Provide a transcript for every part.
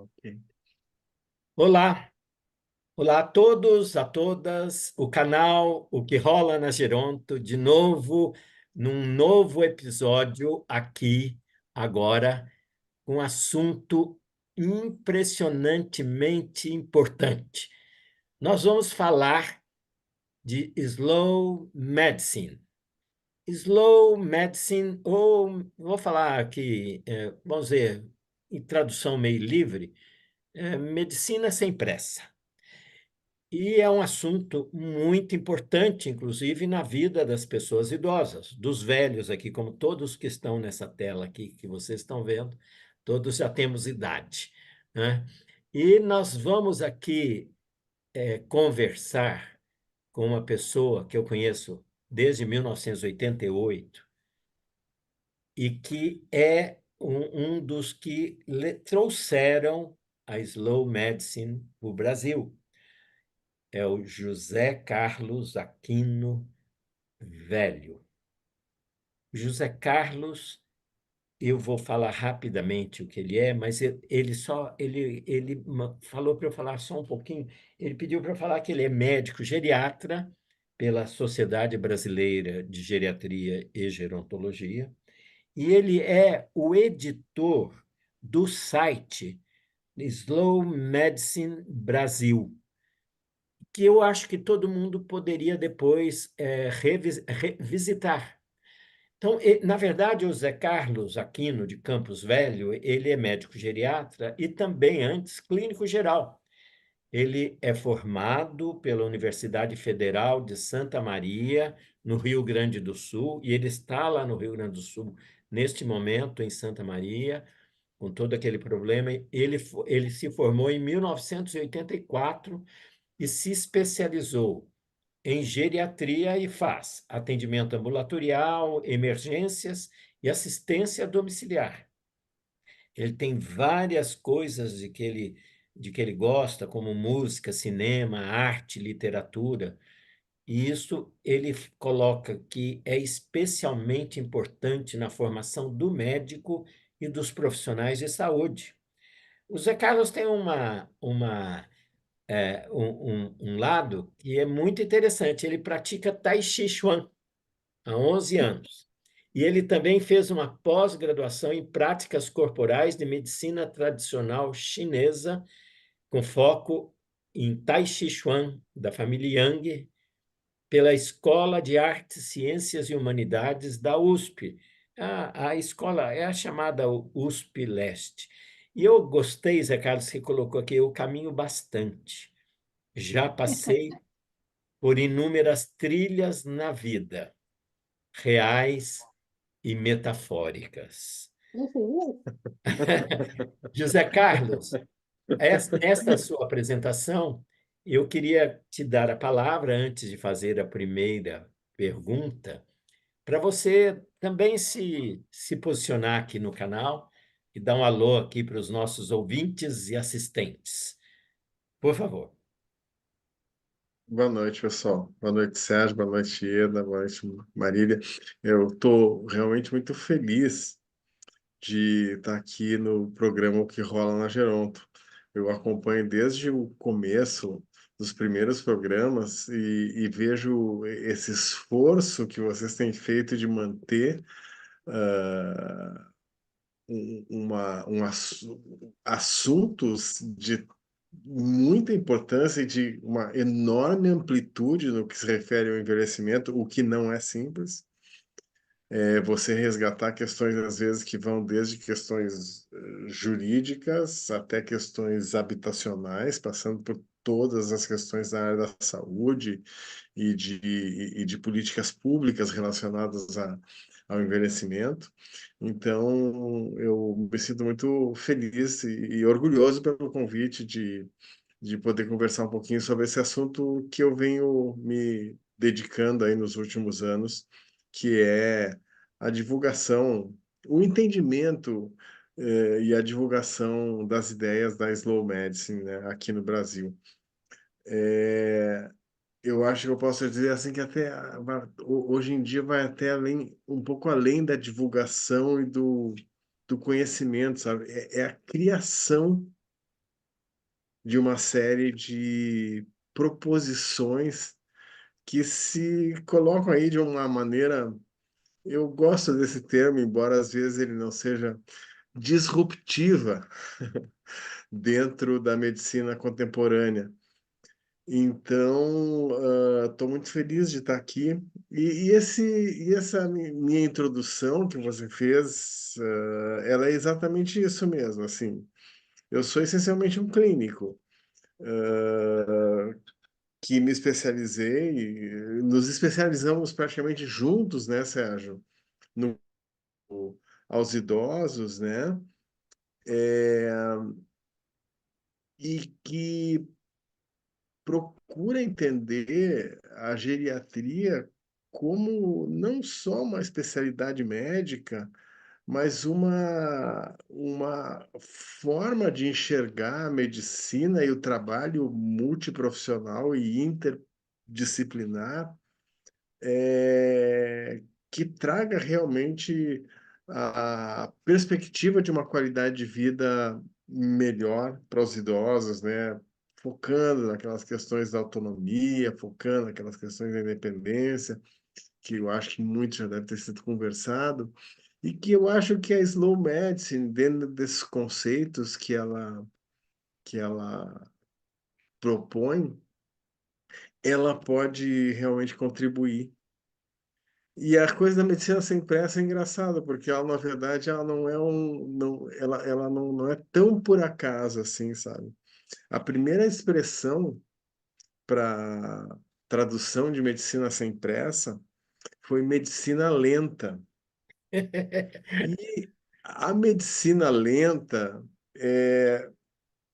Ok. Olá, olá a todos, a todas, o canal O que rola na Geronto, de novo, num novo episódio aqui, agora, com um assunto impressionantemente importante. Nós vamos falar de slow medicine. Slow medicine, ou vou falar aqui, vamos dizer, em tradução meio livre, medicina sem pressa. E é um assunto muito importante, inclusive, na vida das pessoas idosas, dos velhos aqui, como todos que estão nessa tela aqui, que vocês estão vendo, todos já temos idade, né? E nós vamos aqui conversar com uma pessoa que eu conheço desde 1988 e que é um dos que trouxeram a slow medicine para o Brasil. É o José Carlos Aquino Velho. José Carlos, eu vou falar rapidamente o que ele é, mas ele falou para eu falar só um pouquinho. Ele pediu para eu falar que ele é médico geriatra pela Sociedade Brasileira de Geriatria e Gerontologia, e ele é o editor do site Slow Medicine Brasil, que eu acho que todo mundo poderia depois revisitar. Então, na verdade, o Zé Carlos Aquino de Campos Velho, ele é médico geriatra e também, antes, clínico geral. Ele é formado pela Universidade Federal de Santa Maria, no Rio Grande do Sul, e ele está lá no Rio Grande do Sul, neste momento, em Santa Maria, com todo aquele problema. Ele se formou em 1984 e se especializou em geriatria e faz atendimento ambulatorial, emergências e assistência domiciliar. Ele tem várias coisas de que ele gosta, como música, cinema, arte, literatura, e isso ele coloca que é especialmente importante na formação do médico e dos profissionais de saúde. O Zé Carlos tem um lado que é muito interessante. Ele pratica Tai Chi Chuan há 11 anos. E ele também fez uma pós-graduação em práticas corporais de medicina tradicional chinesa, com foco em Tai Chi Chuan, da família Yang, pela Escola de Artes, Ciências e Humanidades da USP. A escola é a chamada USP Leste. E eu gostei, Zé Carlos, que colocou aqui, eu caminho bastante. Já passei por inúmeras trilhas na vida, reais e metafóricas. Uhul. José Carlos, nesta sua apresentação, eu queria te dar a palavra antes de fazer a primeira pergunta, para você também se posicionar aqui no canal e dar um alô aqui para os nossos ouvintes e assistentes. Por favor. Boa noite, pessoal. Boa noite, Sérgio. Boa noite, Ieda. Boa noite, Marília. Eu estou realmente muito feliz de estar aqui no programa O que rola na Geronto. Eu acompanho desde o começo dos primeiros programas e vejo esse esforço que vocês têm feito de manter assuntos de muita importância e de uma enorme amplitude no que se refere ao envelhecimento, o que não é simples. É você resgatar questões, às vezes, que vão desde questões jurídicas até questões habitacionais, passando por todas as questões da área da saúde e de políticas públicas relacionadas ao envelhecimento. Então, eu me sinto muito feliz e orgulhoso pelo convite de poder conversar um pouquinho sobre esse assunto que eu venho me dedicando aí nos últimos anos, que é a divulgação, o entendimento e a divulgação das ideias da slow medicine, né, aqui no Brasil. Eu acho que eu posso dizer assim que hoje em dia vai até além, um pouco além da divulgação e do conhecimento, sabe? É a criação de uma série de proposições que se colocam aí de uma maneira. Eu gosto desse termo, embora às vezes ele não seja disruptiva dentro da medicina contemporânea. Então, estou muito feliz de estar aqui. E essa minha introdução que você fez, ela é exatamente isso mesmo. Assim, eu sou essencialmente um clínico, que me especializei, nos especializamos praticamente juntos, né, Sérgio? No, aos idosos, né? E que procura entender a geriatria como não só uma especialidade médica, mas uma forma de enxergar a medicina e o trabalho multiprofissional e interdisciplinar, que traga realmente a perspectiva de uma qualidade de vida melhor para os idosos, né? Focando naquelas questões da autonomia, focando naquelas questões da independência, que eu acho que muito já deve ter sido conversado, e que eu acho que a slow medicine, dentro desses conceitos que ela propõe, ela pode realmente contribuir. E a coisa da medicina sem pressa é engraçada, porque ela, na verdade, ela não é ela não é tão por acaso assim, sabe? A primeira expressão para tradução de medicina sem pressa foi medicina lenta. E a medicina lenta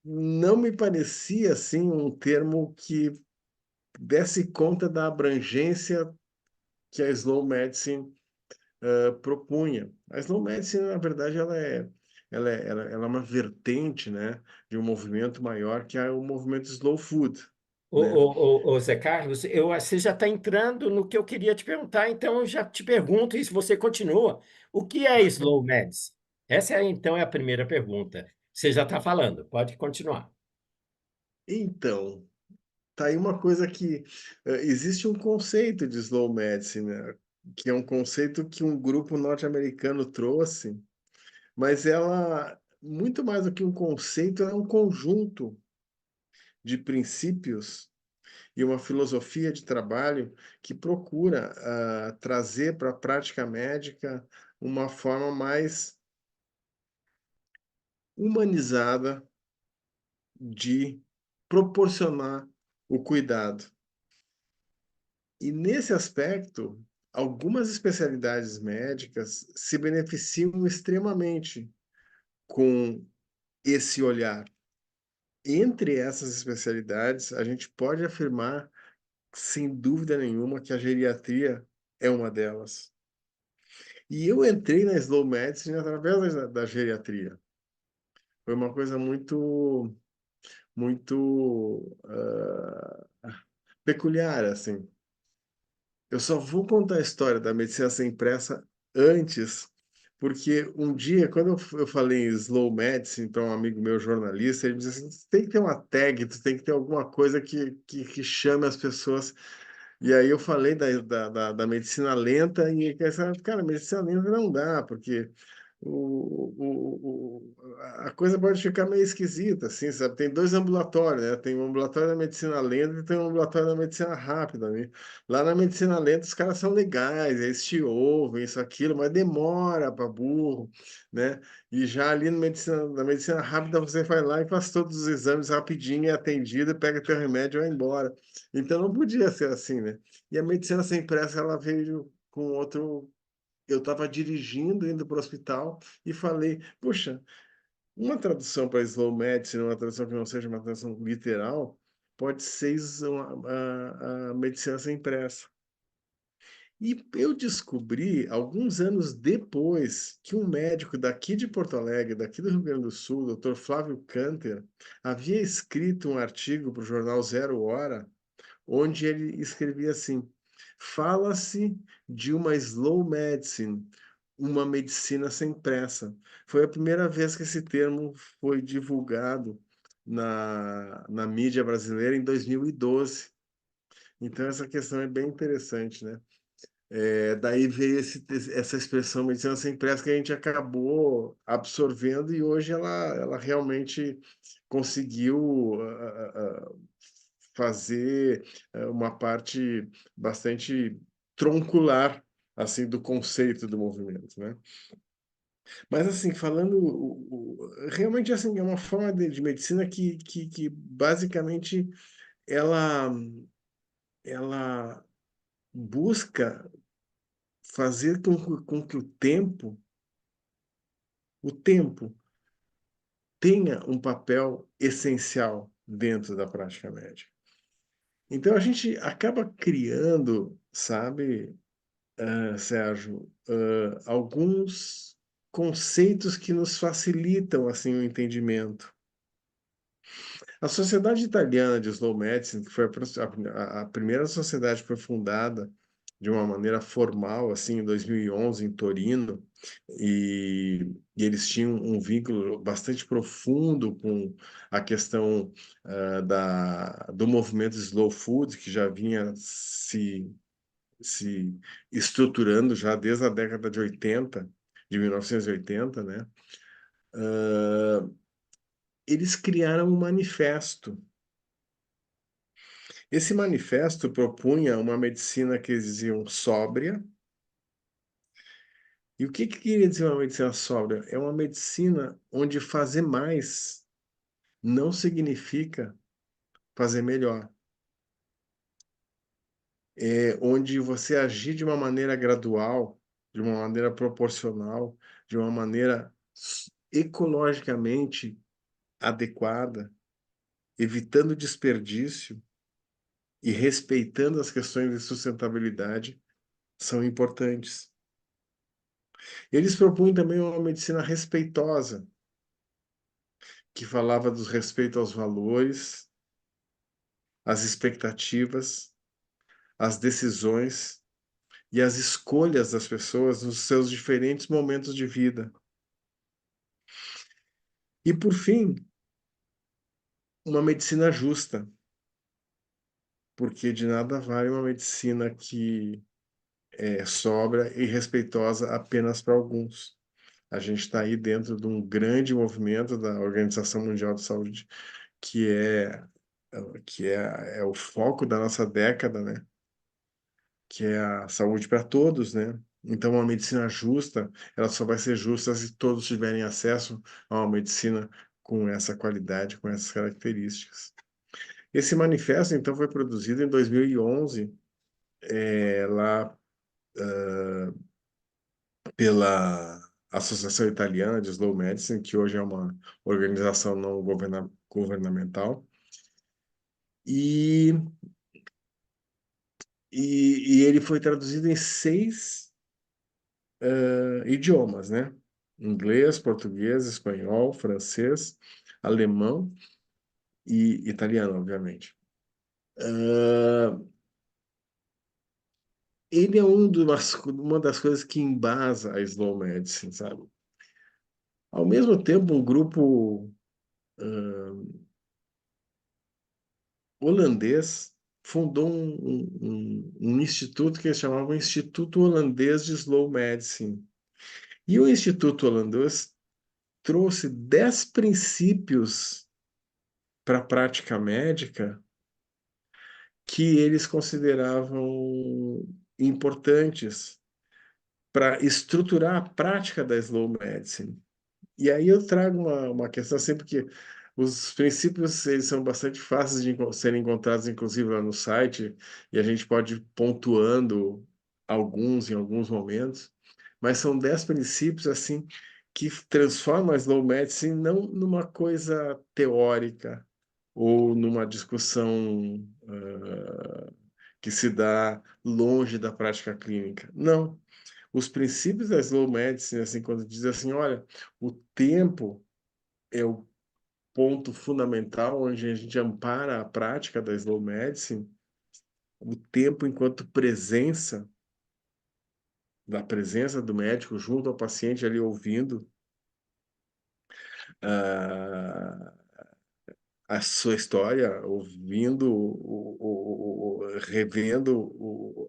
não me parecia assim um termo que desse conta da abrangência que a slow medicine propunha. A slow medicine, na verdade, ela é uma vertente, né, de um movimento maior que é o movimento slow food, né? Zé Carlos, você já está entrando no que eu queria te perguntar, então eu já te pergunto, e se você continua, o que é slow medicine? Essa é, então é a primeira pergunta. Você já está falando, pode continuar. Então, tá aí uma coisa que existe um conceito de slow medicine, né, que é um conceito que um grupo norte-americano trouxe, mas ela, muito mais do que um conceito, ela é um conjunto de princípios e uma filosofia de trabalho que procura trazer para a prática médica uma forma mais humanizada de proporcionar o cuidado. E nesse aspecto, algumas especialidades médicas se beneficiam extremamente com esse olhar. Entre essas especialidades, a gente pode afirmar, sem dúvida nenhuma, que a geriatria é uma delas. E eu entrei na slow medicine através da geriatria. Foi uma coisa muito peculiar, assim. Eu só vou contar a história da medicina sem pressa antes, porque um dia, quando eu falei em slow medicine para um amigo meu jornalista, ele me disse assim: "Você tem que ter uma tag, tu tem que ter alguma coisa que chame as pessoas". E aí eu falei da medicina lenta e cara, medicina lenta não dá, porque a coisa pode ficar meio esquisita, assim, sabe? Tem dois ambulatórios, né? Tem o ambulatório da medicina lenta e tem o ambulatório da medicina rápida, né? Lá na medicina lenta os caras são legais, eles te ouvem, isso, aquilo, mas demora para burro, né? E já ali na medicina rápida você vai lá e faz todos os exames rapidinho, é atendido, pega teu remédio e vai embora. Então não podia ser assim, né? E a medicina sem pressa, ela veio com outro. Eu estava dirigindo, indo para o hospital e falei: puxa, uma tradução para slow medicine, uma tradução que não seja uma tradução literal, pode ser a medicina sem pressa. E eu descobri, alguns anos depois, que um médico daqui de Porto Alegre, daqui do Rio Grande do Sul, o Dr. Flávio Canter, havia escrito um artigo para o jornal Zero Hora, onde ele escrevia assim: fala-se de uma slow medicine, uma medicina sem pressa. Foi a primeira vez que esse termo foi divulgado na mídia brasileira em 2012. Então, essa questão é bem interessante, né? Daí veio essa expressão medicina sem pressa que a gente acabou absorvendo e hoje ela realmente conseguiu fazer uma parte bastante troncular assim do conceito do movimento, né? Mas assim, falando realmente assim é uma forma de medicina que basicamente ela ela busca fazer com que o tempo tenha um papel essencial dentro da prática médica. Então a gente acaba criando, sabe, Sérgio, alguns conceitos que nos facilitam assim o entendimento. A Sociedade Italiana de Slow Medicine, que foi a primeira sociedade que foi fundada de uma maneira formal, assim, em 2011, em Torino, e eles tinham um vínculo bastante profundo com a questão do movimento Slow Food, que já vinha se estruturando já desde a década de 80, de 1980, né? Eles criaram um manifesto. Esse manifesto propunha uma medicina que eles diziam sóbria. E o que queria dizer uma medicina sóbria? É uma medicina onde fazer mais não significa fazer melhor. É onde você agir de uma maneira gradual, de uma maneira proporcional, de uma maneira ecologicamente adequada, evitando desperdício e respeitando as questões de sustentabilidade, são importantes. Eles propunham também uma medicina respeitosa, que falava do respeito aos valores, às expectativas, às decisões e às escolhas das pessoas nos seus diferentes momentos de vida. E, por fim, uma medicina justa, porque de nada vale uma medicina que é sóbria e respeitosa apenas para alguns. A gente está aí dentro de um grande movimento da Organização Mundial de Saúde, que é que é o foco da nossa década, né? Que é a saúde para todos, né? Então, uma medicina justa, ela só vai ser justa se todos tiverem acesso a uma medicina com essa qualidade, com essas características. Esse manifesto, então, foi produzido em 2011, lá pela Associação Italiana de Slow Medicine, que hoje é uma organização não governamental, e, e ele foi traduzido em 6 idiomas, né? Inglês, português, espanhol, francês, alemão e italiano, obviamente. Ele é uma das coisas que embasa a Slow Medicine, sabe? Ao mesmo tempo, um grupo holandês fundou um instituto que eles chamavam Instituto Holandês de Slow Medicine. E o Instituto Holandês trouxe 10 princípios para a prática médica que eles consideravam importantes para estruturar a prática da slow medicine. E aí eu trago uma questão sempre que os princípios eles são bastante fáceis de serem encontrados, inclusive lá no site, e a gente pode ir pontuando alguns em alguns momentos, mas são 10 princípios assim que transformam a slow medicine não numa coisa teórica ou numa discussão que se dá longe da prática clínica. Não. Os princípios da slow medicine, assim, quando diz assim, olha, o tempo é o ponto fundamental onde a gente ampara a prática da slow medicine, o tempo enquanto presença, da presença do médico junto ao paciente ali ouvindo, ah, a sua história, ouvindo, revendo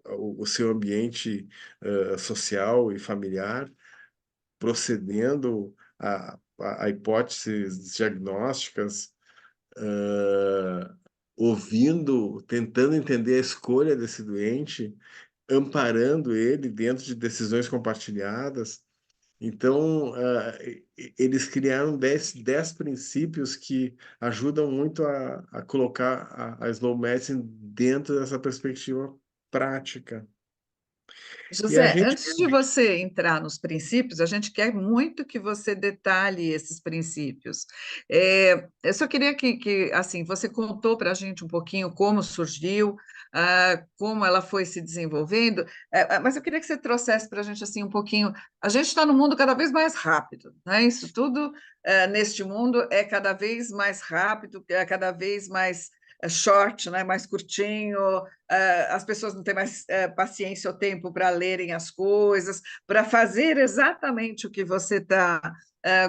o seu ambiente social e familiar, procedendo a hipóteses diagnósticas, ouvindo, tentando entender a escolha desse doente, amparando ele dentro de decisões compartilhadas. Então, eles criaram 10 princípios que ajudam muito a colocar a Slow Medicine dentro dessa perspectiva prática. E a José, gente, antes de você entrar nos princípios, a gente quer muito que você detalhe esses princípios. Eu só queria assim, você contou para a gente um pouquinho como surgiu, como ela foi se desenvolvendo, mas eu queria que você trouxesse para a gente assim um pouquinho. A gente está no mundo cada vez mais rápido, né? Isso tudo neste mundo é cada vez mais rápido, é cada vez mais short, né? Mais curtinho, as pessoas não têm mais paciência ou tempo para lerem as coisas, para fazer exatamente o que você está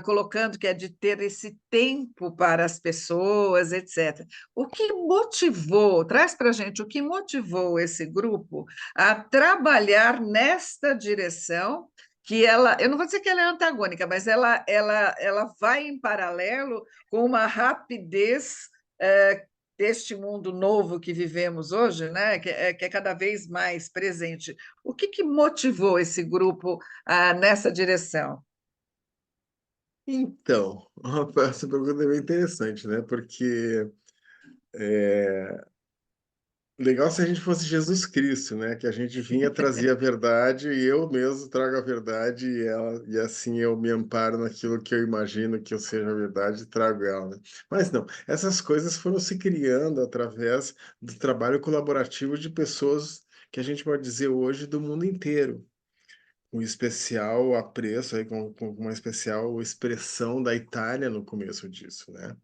colocando, que é de ter esse tempo para as pessoas, etc. O que motivou, traz para a gente o que motivou esse grupo a trabalhar nesta direção, que ela, eu não vou dizer que ela é antagônica, mas ela vai em paralelo com uma rapidez deste mundo novo que vivemos hoje, né, que é cada vez mais presente. O que motivou esse grupo nessa direção? então, essa pergunta é bem interessante, né? Porque legal se a gente fosse Jesus Cristo, né? Que a gente vinha trazer a verdade e eu mesmo trago a verdade e assim eu me amparo naquilo que eu imagino que eu seja a verdade e trago ela, né? Mas não, essas coisas foram se criando através do trabalho colaborativo de pessoas que a gente pode dizer hoje do mundo inteiro, com especial apreço, aí, com uma especial expressão da Itália no começo disso, né?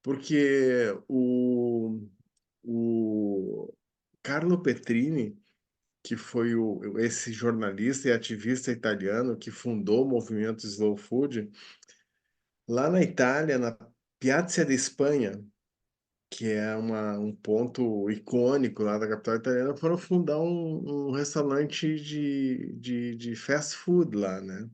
Porque o Carlo Petrini, que foi esse jornalista e ativista italiano que fundou o movimento Slow Food, lá na Itália, na Piazza di Espanha, que é um ponto icônico lá da capital italiana, foram fundar um restaurante de fast food lá, né?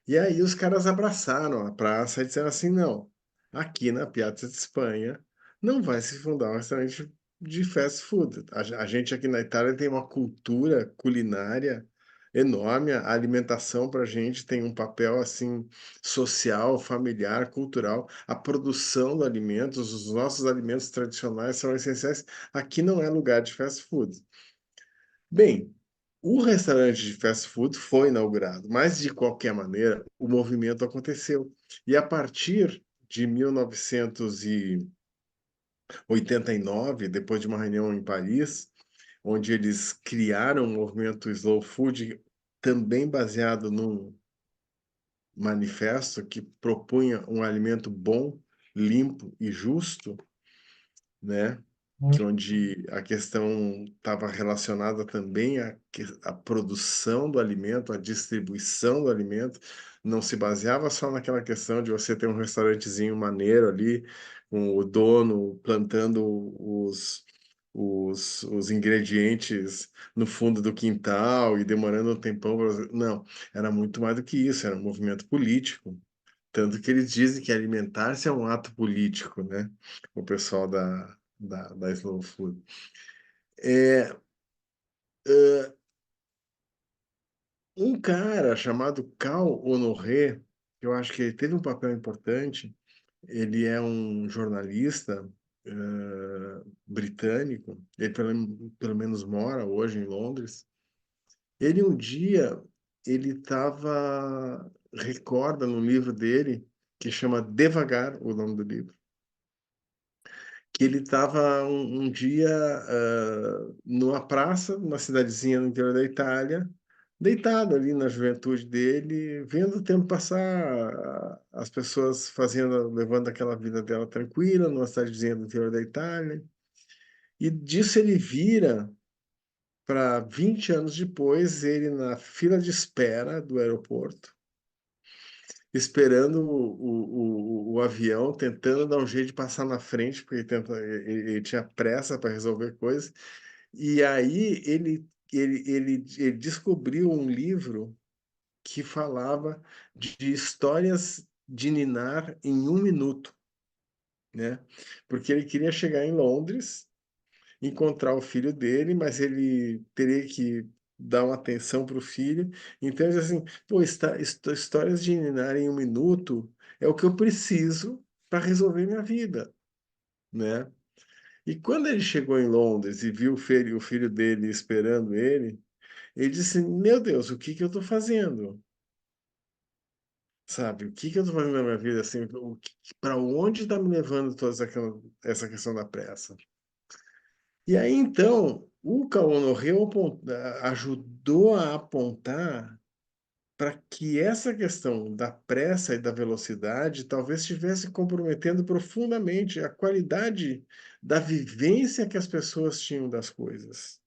E aí os caras abraçaram a praça e disseram assim, não, aqui na Piazza de Espanha não vai se fundar um restaurante de fast food. A gente aqui na Itália tem uma cultura culinária enorme, a alimentação para a gente tem um papel assim social, familiar, cultural. A produção de alimentos, os nossos alimentos tradicionais são essenciais. Aqui não é lugar de fast food. Bem, o restaurante de fast food foi inaugurado, mas de qualquer maneira, o movimento aconteceu. E a partir de 1989, depois de uma reunião em Paris, onde eles criaram um movimento Slow Food, também baseado num manifesto que propunha um alimento bom, limpo e justo, né? Que onde a questão estava relacionada também à produção do alimento, à distribuição do alimento, não se baseava só naquela questão de você ter um restaurantezinho maneiro ali, com o dono plantando os ingredientes no fundo do quintal e demorando um tempão. Não, era muito mais do que isso, era um movimento político. Tanto que eles dizem que alimentar-se é um ato político, né? O pessoal da Slow Food. É, um cara chamado Cal Honoré, que eu acho que ele teve um papel importante, ele é um jornalista britânico, ele pelo menos mora hoje em Londres. Ele um dia, ele estava, recorda no livro dele, que chama Devagar, o nome do livro, que ele estava um dia numa praça, numa cidadezinha no interior da Itália, deitado ali na juventude dele, vendo o tempo passar, as pessoas fazendo, levando aquela vida dela tranquila, numa cidadezinha do interior da Itália. E disso ele vira para 20 anos depois, ele na fila de espera do aeroporto, esperando o avião, tentando dar um jeito de passar na frente, porque ele tinha pressa para resolver coisas. E aí ele descobriu um livro que falava de histórias de ninar em 1 minuto, né? Porque ele queria chegar em Londres, encontrar o filho dele, mas ele teria que dar uma atenção para o filho. Então, ele disse assim, pô, histórias de ninar em 1 minuto é o que eu preciso para resolver minha vida, né? E quando ele chegou em Londres e viu o filho dele esperando ele disse, meu Deus, o que que eu estou fazendo? Sabe, o que que eu estou fazendo na minha vida, assim, para onde está me levando essa questão da pressa? E aí, então, o Cauã Hill ajudou a apontar para que essa questão da pressa e da velocidade talvez estivesse comprometendo profundamente a qualidade da vivência que as pessoas tinham das coisas.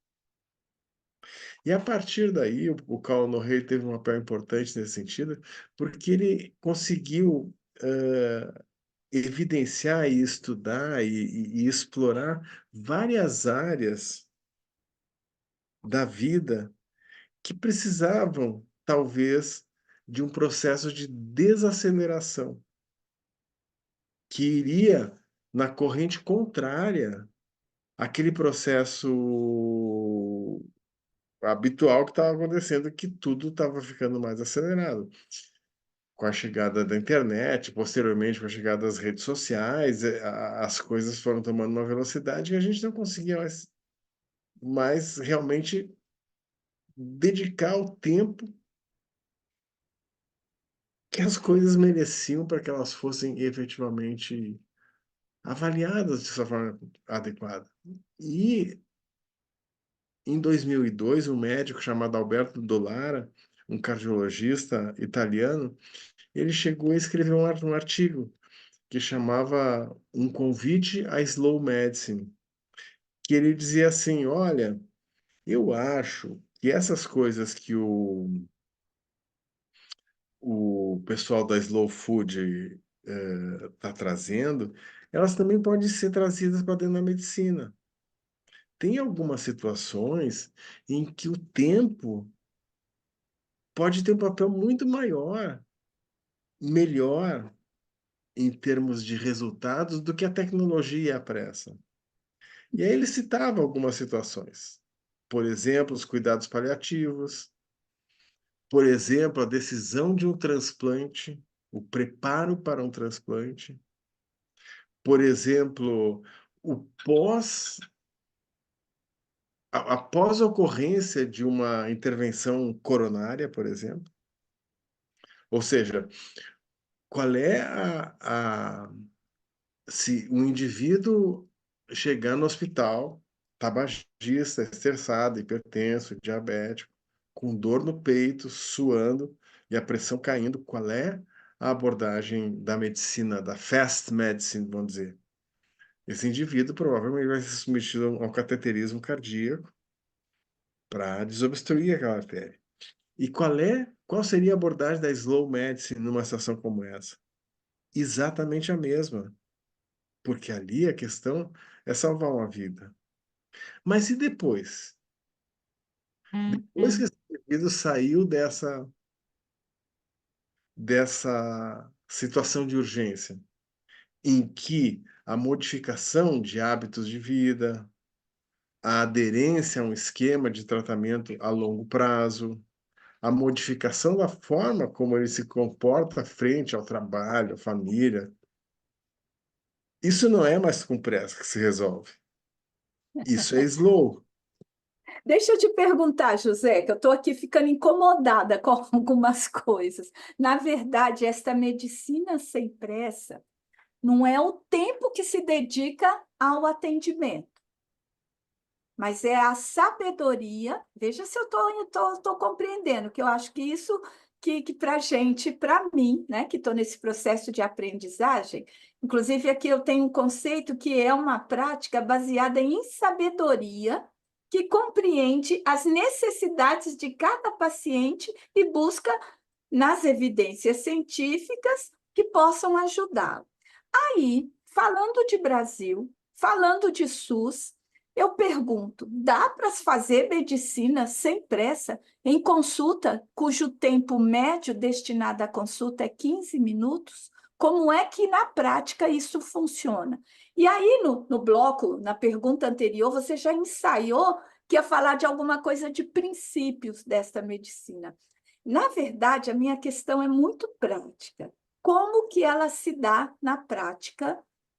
E a partir daí, o Cauã Hill teve um papel importante nesse sentido, porque ele conseguiu evidenciar e estudar e explorar várias áreas da vida que precisavam, talvez, de um processo de desaceleração, que iria na corrente contrária àquele processo habitual que estava acontecendo, que tudo estava ficando mais acelerado. Com a chegada da internet, posteriormente com a chegada das redes sociais, as coisas foram tomando uma velocidade que a gente não conseguia mais realmente dedicar o tempo que as coisas mereciam para que elas fossem efetivamente avaliadas de forma adequada. E em 2002, um médico chamado Alberto Dollara, um cardiologista italiano, ele chegou a escrever um artigo que chamava Um Convite à Slow Medicine, que ele dizia assim, olha, eu acho que essas coisas que o pessoal da Slow Food está trazendo, elas também podem ser trazidas para dentro da medicina. Tem algumas situações em que o tempo pode ter um papel muito maior, melhor em termos de resultados do que a tecnologia e a pressa. E aí ele citava algumas situações. Por exemplo, os cuidados paliativos, por exemplo, a decisão de um transplante, o preparo para um transplante, por exemplo, o pós, após a ocorrência de uma intervenção coronária, por exemplo. Ou seja, qual é se um indivíduo chegar no hospital, tabagista, estressado, hipertenso, diabético, com dor no peito, suando e a pressão caindo, qual é a abordagem da medicina, da fast medicine, vamos dizer? Esse indivíduo provavelmente vai ser submetido a um cateterismo cardíaco para desobstruir aquela artéria. E qual seria a abordagem da slow medicine numa situação como essa? Exatamente a mesma, porque ali a questão é salvar uma vida. Mas e depois? Depois que esse indivíduo saiu dessa situação de urgência, em que a modificação de hábitos de vida, a aderência a um esquema de tratamento a longo prazo, a modificação da forma como ele se comporta frente ao trabalho, à família, isso não é mais com pressa que se resolve. Isso é slow. Deixa eu te perguntar, José, que eu estou aqui ficando incomodada com algumas coisas. Na verdade, esta medicina sem pressa não é o tempo que se dedica ao atendimento, mas é a sabedoria. Veja se eu estou compreendendo, que eu acho que isso que para a gente, para mim, né, que estou nesse processo de aprendizagem, inclusive aqui eu tenho um conceito que é uma prática baseada em sabedoria, que compreende as necessidades de cada paciente e busca nas evidências científicas que possam ajudá-lo. Aí, falando de Brasil, falando de SUS, eu pergunto: dá para fazer medicina sem pressa, em consulta, cujo tempo médio destinado à consulta é 15 minutos? Como é que na prática isso funciona? E aí, no bloco, na pergunta anterior, você já ensaiou que ia falar de alguma coisa de princípios desta medicina. Na verdade, a minha questão é muito prática. Como que ela se dá na prática?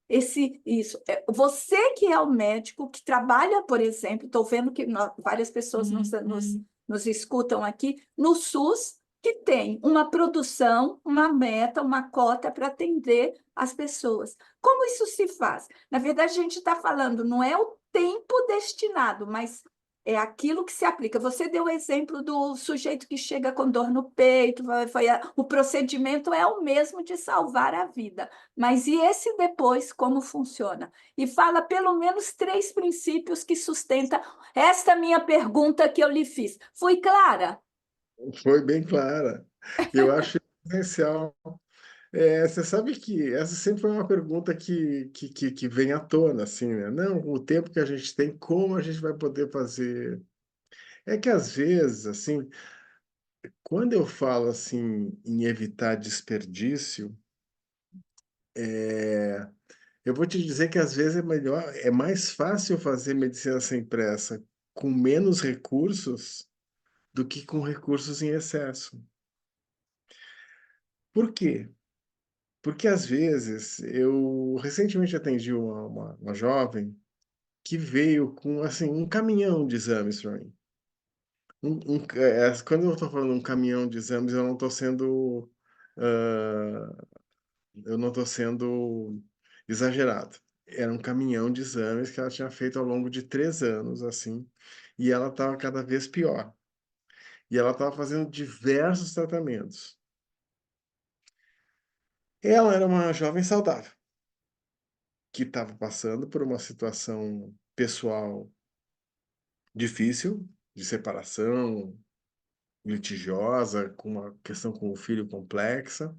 Isso. Você que é o médico que trabalha, por exemplo, estou vendo que várias pessoas nos escutam aqui, no SUS, que tem uma produção, uma meta, uma cota para atender as pessoas. Como isso se faz? Na verdade, a gente está falando, não é o tempo destinado, mas é aquilo que se aplica. Você deu o exemplo do sujeito que chega com dor no peito, o procedimento é o mesmo de salvar a vida. Mas e esse depois, como funciona? E fala pelo menos 3 princípios que sustentam esta minha pergunta que eu lhe fiz. Fui clara? Foi bem clara. Eu acho essencial. Você sabe que essa sempre foi uma pergunta que vem à tona, assim, né? Não, o tempo que a gente tem, como a gente vai poder fazer? É que às vezes, assim, quando eu falo assim em evitar desperdício, é, eu vou te dizer que às vezes é melhor, é mais fácil fazer medicina sem pressa com menos recursos do que com recursos em excesso. Por quê? Porque às vezes eu recentemente atendi uma jovem que veio com assim um caminhão de exames para mim. Quando eu estou falando um caminhão de exames, ah, eu não estou sendo exagerado. Era um caminhão de exames que ela tinha feito ao longo de 3 anos, assim, e ela estava cada vez pior. E ela estava fazendo diversos tratamentos. Ela era uma jovem saudável, que estava passando por uma situação pessoal difícil, de separação, litigiosa, com uma questão com o filho complexa,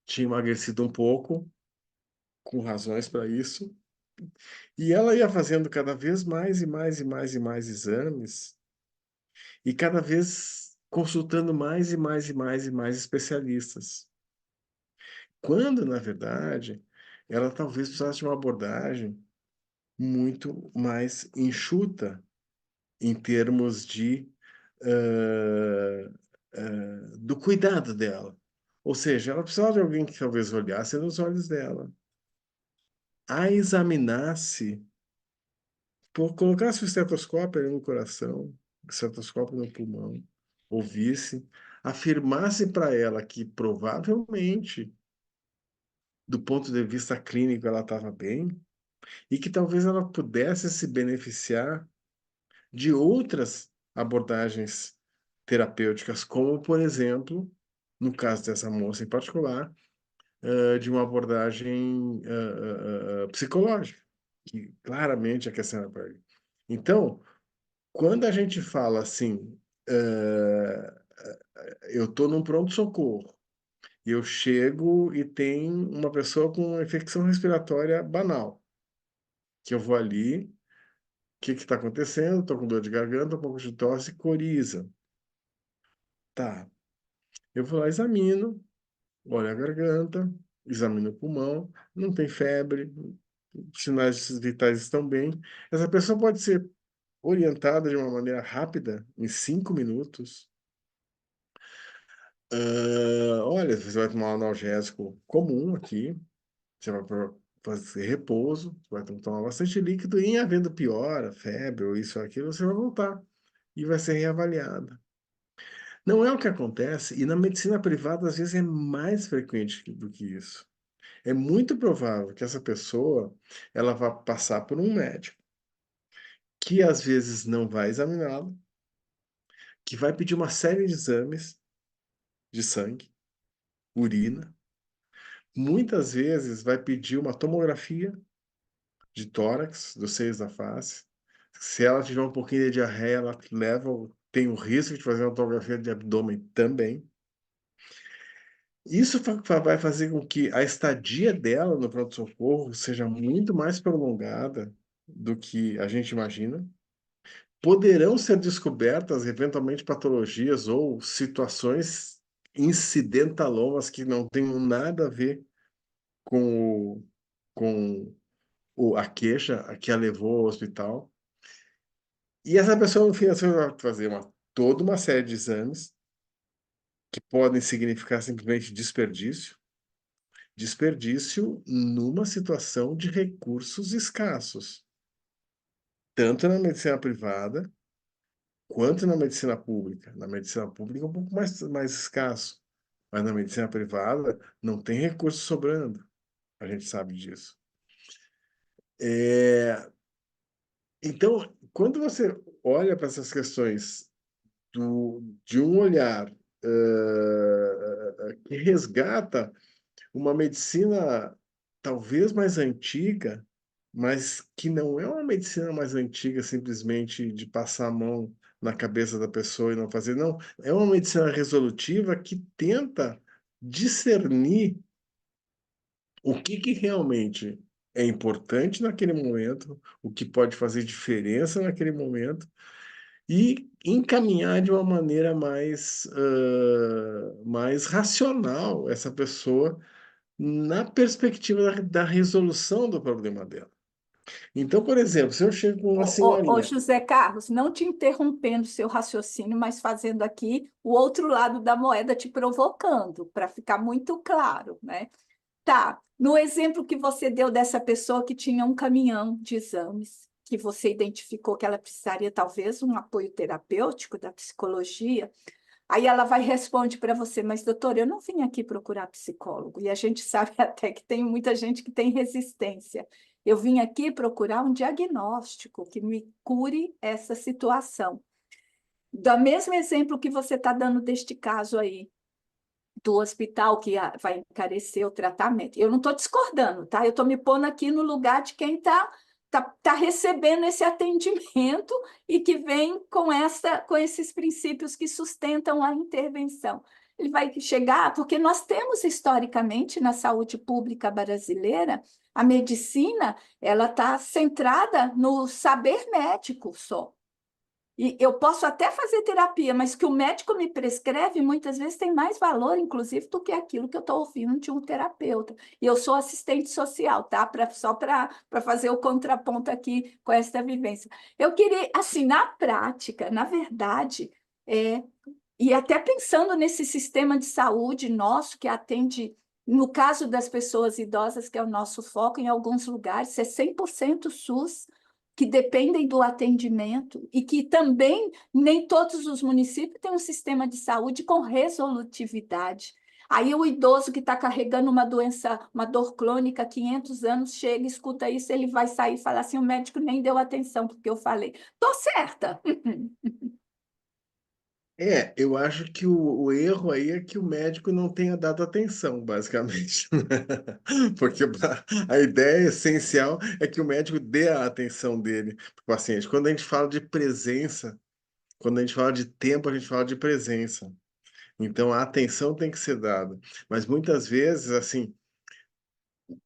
tinha emagrecido um pouco, com razões para isso, e ela ia fazendo cada vez mais e mais e mais e mais exames, e cada vez consultando mais e mais e mais e mais especialistas. Quando, na verdade, ela talvez precisasse de uma abordagem muito mais enxuta em termos ah, do cuidado dela. Ou seja, ela precisava de alguém que talvez olhasse nos olhos dela, a examinasse, colocasse o estetoscópio ali no coração, o estetoscópio no pulmão, ouvisse, afirmasse para ela que provavelmente, do ponto de vista clínico, ela estava bem e que talvez ela pudesse se beneficiar de outras abordagens terapêuticas, como, por exemplo, no caso dessa moça em particular, de uma abordagem psicológica, que claramente é a questão da pele. Então, quando a gente fala assim, eu estou num pronto-socorro, e eu chego e tem uma pessoa com uma infecção respiratória banal, que eu vou ali, o que está acontecendo? Estou com dor de garganta, um pouco de tosse, coriza. Tá, eu vou lá, examino, olho a garganta, examino o pulmão, não tem febre, os sinais vitais estão bem. Essa pessoa pode ser orientada de uma maneira rápida, em 5 minutos. Olha, você vai tomar um analgésico comum aqui, você vai fazer repouso, vai tomar bastante líquido, e em havendo piora, febre ou isso ou aquilo, você vai voltar e vai ser reavaliada. Não é o que acontece, e na medicina privada às vezes é mais frequente do que isso. É muito provável que essa pessoa ela vá passar por um médico que às vezes não vai examiná-lo, que vai pedir uma série de exames de sangue, urina, muitas vezes vai pedir uma tomografia de tórax, dos seios da face. Se ela tiver um pouquinho de diarreia, ela tem o risco de fazer uma tomografia de abdômen também. Isso vai fazer com que a estadia dela no pronto-socorro seja muito mais prolongada do que a gente imagina. Poderão ser descobertas, eventualmente, patologias ou situações incidentalomas que não tenham nada a ver com, com a queixa que a levou ao hospital. E essa pessoa, no fim, assim, vai fazer toda uma série de exames que podem significar simplesmente desperdício. Desperdício numa situação de recursos escassos, tanto na medicina privada quanto na medicina pública. Na medicina pública é um pouco mais escasso, mas na medicina privada não tem recurso sobrando. A gente sabe disso. É, Então, quando você olha para essas questões de um olhar que resgata uma medicina talvez mais antiga, mas que não é uma medicina mais antiga simplesmente de passar a mão na cabeça da pessoa e não fazer, não. É uma medicina resolutiva que tenta discernir o que realmente é importante naquele momento, o que pode fazer diferença naquele momento e encaminhar de uma maneira mais racional essa pessoa na perspectiva da resolução do problema dela. Então, por exemplo, se eu chego com uma Ô, senhorinha, José Carlos, não te interrompendo seu raciocínio, mas fazendo aqui o outro lado da moeda, te provocando, para ficar muito claro, né? Tá, no exemplo que você deu dessa pessoa que tinha um caminhão de exames, que você identificou que ela precisaria talvez um apoio terapêutico da psicologia, aí ela vai e responde para você, mas doutor, eu não vim aqui procurar psicólogo, e a gente sabe até que tem muita gente que tem resistência. Eu vim aqui procurar um diagnóstico que me cure essa situação. Do mesmo exemplo que você está dando deste caso aí, do hospital que vai encarecer o tratamento. Eu não estou discordando, tá? Eu estou me pondo aqui no lugar de quem tá recebendo esse atendimento e que vem com esses princípios que sustentam a intervenção. Ele vai chegar, porque nós temos historicamente na saúde pública brasileira, a medicina, ela está centrada no saber médico só. E eu posso até fazer terapia, mas que o médico me prescreve muitas vezes tem mais valor, inclusive, do que aquilo que eu estou ouvindo de um terapeuta. E eu sou assistente social, tá? Só para fazer o contraponto aqui com esta vivência. Eu queria, assim, na prática, na verdade, e até pensando nesse sistema de saúde nosso que atende, no caso das pessoas idosas, que é o nosso foco, em alguns lugares, é 100% SUS, que dependem do atendimento, e que também nem todos os municípios têm um sistema de saúde com resolutividade. Aí o idoso que está carregando uma doença, uma dor crônica, há 500 anos, chega, escuta isso, ele vai sair e falar assim, o médico nem deu atenção porque eu falei. Estou certa. eu acho que o erro aí é que o médico não tenha dado atenção, basicamente. Porque a ideia essencial é que o médico dê a atenção dele para o paciente. Quando a gente fala de presença, quando a gente fala de tempo, a gente fala de presença. Então, a atenção tem que ser dada. Mas muitas vezes, assim,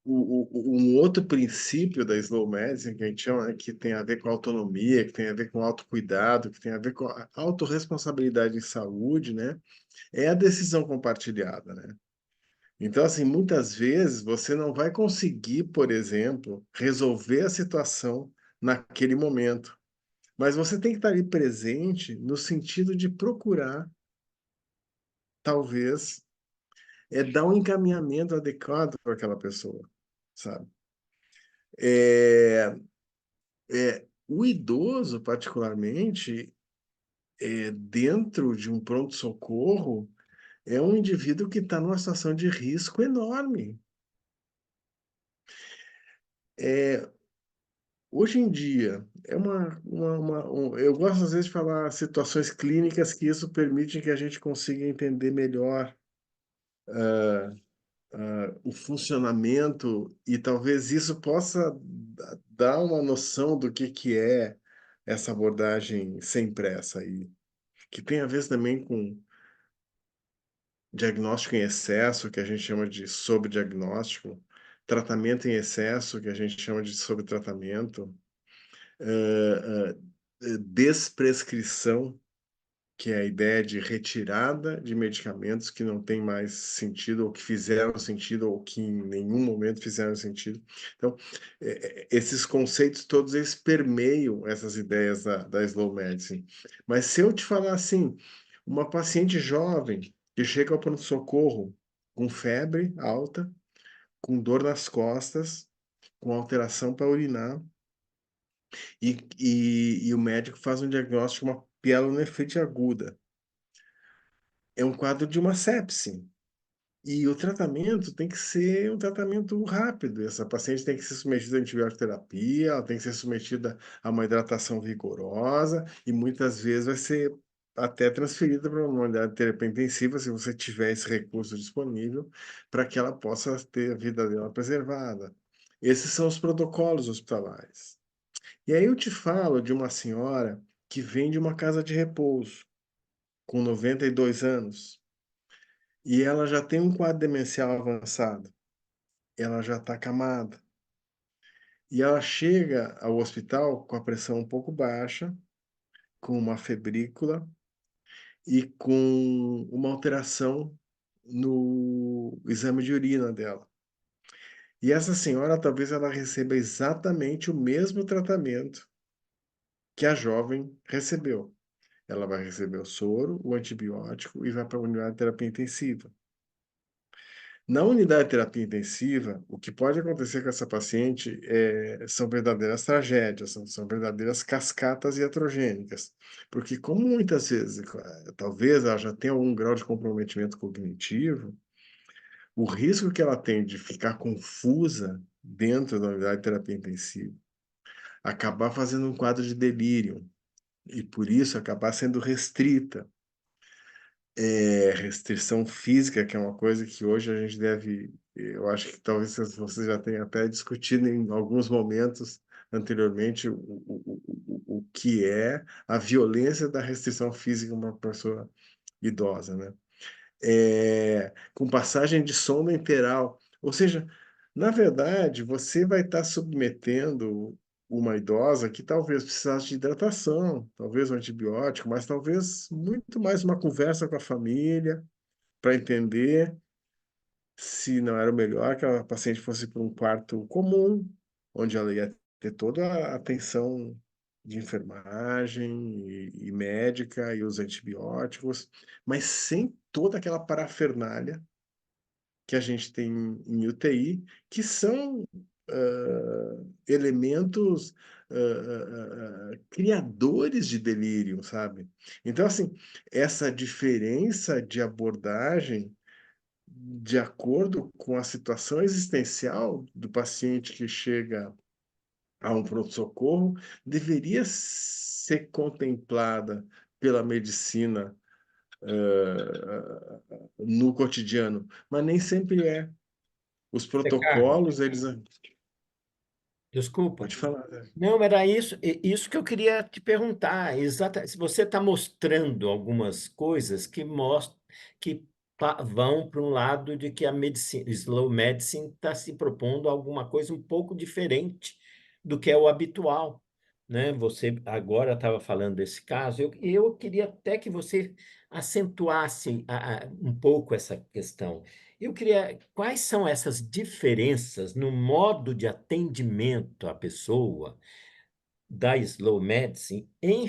um outro princípio da slow medicine que a gente chama, né, que tem a ver com autonomia, que tem a ver com autocuidado, que tem a ver com a autorresponsabilidade em saúde, né, é a decisão compartilhada, né? Então, assim, muitas vezes você não vai conseguir, por exemplo, resolver a situação naquele momento, mas você tem que estar ali presente no sentido de procurar, talvez, dar um encaminhamento adequado para aquela pessoa, sabe? É, o idoso, particularmente, dentro de um pronto-socorro, é um indivíduo que está numa situação de risco enorme. É, Hoje em dia, eu gosto às vezes de falar situações clínicas que isso permite que a gente consiga entender melhor o funcionamento e talvez isso possa dar uma noção do que é essa abordagem sem pressa aí, que tem a ver também com diagnóstico em excesso, que a gente chama de sobrediagnóstico, tratamento em excesso, que a gente chama de sobretratamento, desprescrição, que é a ideia de retirada de medicamentos que não têm mais sentido, ou que fizeram sentido, ou que em nenhum momento fizeram sentido. Então, esses conceitos todos, eles permeiam essas ideias da slow medicine. Mas se eu te falar assim, uma paciente jovem que chega ao pronto-socorro com febre alta, com dor nas costas, com alteração para urinar, e o médico faz um diagnóstico de uma pielonefrite aguda. É um quadro de uma sepse. E o tratamento tem que ser um tratamento rápido. Essa paciente tem que ser submetida a antibiótico-terapia, ela tem que ser submetida a uma hidratação rigorosa e muitas vezes vai ser até transferida para uma unidade de terapia intensiva, se você tiver esse recurso disponível, para que ela possa ter a vida dela preservada. Esses são os protocolos hospitalares. E aí eu te falo de uma senhora que vem de uma casa de repouso, com 92 anos, e ela já tem um quadro demencial avançado, ela já está acamada. E ela chega ao hospital com a pressão um pouco baixa, com uma febrícula e com uma alteração no exame de urina dela. E essa senhora, talvez ela receba exatamente o mesmo tratamento que a jovem recebeu. Ela vai receber o soro, o antibiótico e vai para a unidade de terapia intensiva. Na unidade de terapia intensiva, o que pode acontecer com essa paciente são verdadeiras tragédias, são verdadeiras cascatas iatrogênicas. Porque, como muitas vezes, talvez ela já tenha algum grau de comprometimento cognitivo, o risco que ela tem de ficar confusa dentro da unidade de terapia intensiva, acabar fazendo um quadro de delírio, e por isso acabar sendo restrita. Restrição física, que é uma coisa que hoje a gente deve, eu acho que talvez você já tenha até discutido em alguns momentos anteriormente o que é a violência da restrição física em uma pessoa idosa, né? Com passagem de sonda enteral, ou seja, na verdade, você vai estar submetendo uma idosa que talvez precisasse de hidratação, talvez um antibiótico, mas talvez muito mais uma conversa com a família para entender se não era o melhor que a paciente fosse para um quarto comum, onde ela ia ter toda a atenção de enfermagem e médica e os antibióticos, mas sem toda aquela parafernália que a gente tem em UTI, que são elementos criadores de delírio, sabe? Então, assim, essa diferença de abordagem de acordo com a situação existencial do paciente que chega a um pronto-socorro deveria ser contemplada pela medicina no cotidiano, mas nem sempre é. Os Zé Carlos, protocolos, eles... desculpa. Pode falar, né? Não, era isso, isso que eu queria te perguntar. Se você está mostrando algumas coisas que mostram que vão para um lado de que a medicina, slow medicine está se propondo alguma coisa um pouco diferente do que é o habitual, né? Você agora estava falando desse caso. Eu queria até que você acentuasse um pouco essa questão. Eu queria, quais são essas diferenças no modo de atendimento à pessoa da slow medicine em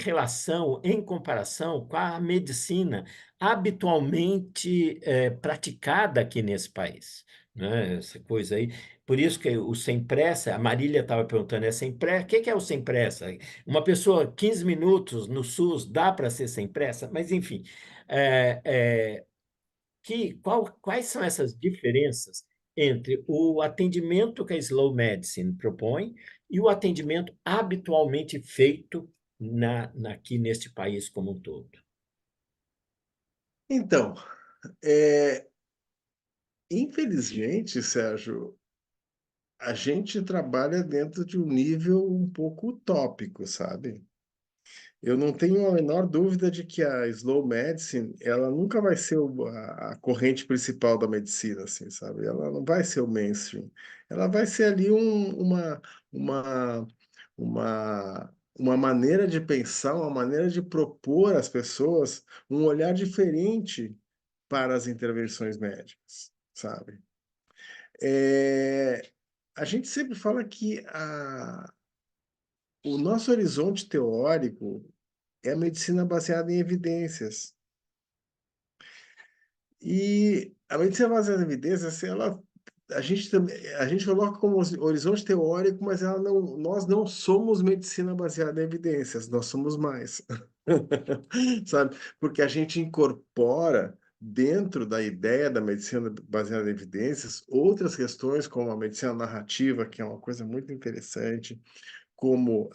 comparação com a medicina habitualmente praticada aqui nesse país, né? Essa coisa aí. Por isso que o sem pressa, a Marília estava perguntando, é sem pressa? O que é o sem pressa? Uma pessoa, 15 minutos no SUS, dá para ser sem pressa? Mas, enfim, é, é, quais são essas diferenças entre o atendimento que a Slow Medicine propõe e o atendimento habitualmente feito aqui neste país como um todo? Então, infelizmente, Sérgio, a gente trabalha dentro de um nível um pouco utópico, sabe? eu não tenho a menor dúvida de que a slow medicine, ela nunca vai ser a corrente principal da medicina, assim, sabe? Ela não vai ser o mainstream. Ela vai ser ali uma, uma maneira de pensar, uma maneira de propor às pessoas um olhar diferente para as intervenções médicas, sabe? É, a gente sempre fala que o nosso horizonte teórico é a medicina baseada em evidências. E a medicina baseada em evidências, ela, a gente coloca como horizonte teórico, mas ela não, nós não somos medicina baseada em evidências, nós somos mais. Sabe? Porque a gente incorpora dentro da ideia da medicina baseada em evidências outras questões, como a medicina narrativa, que é uma coisa muito interessante, como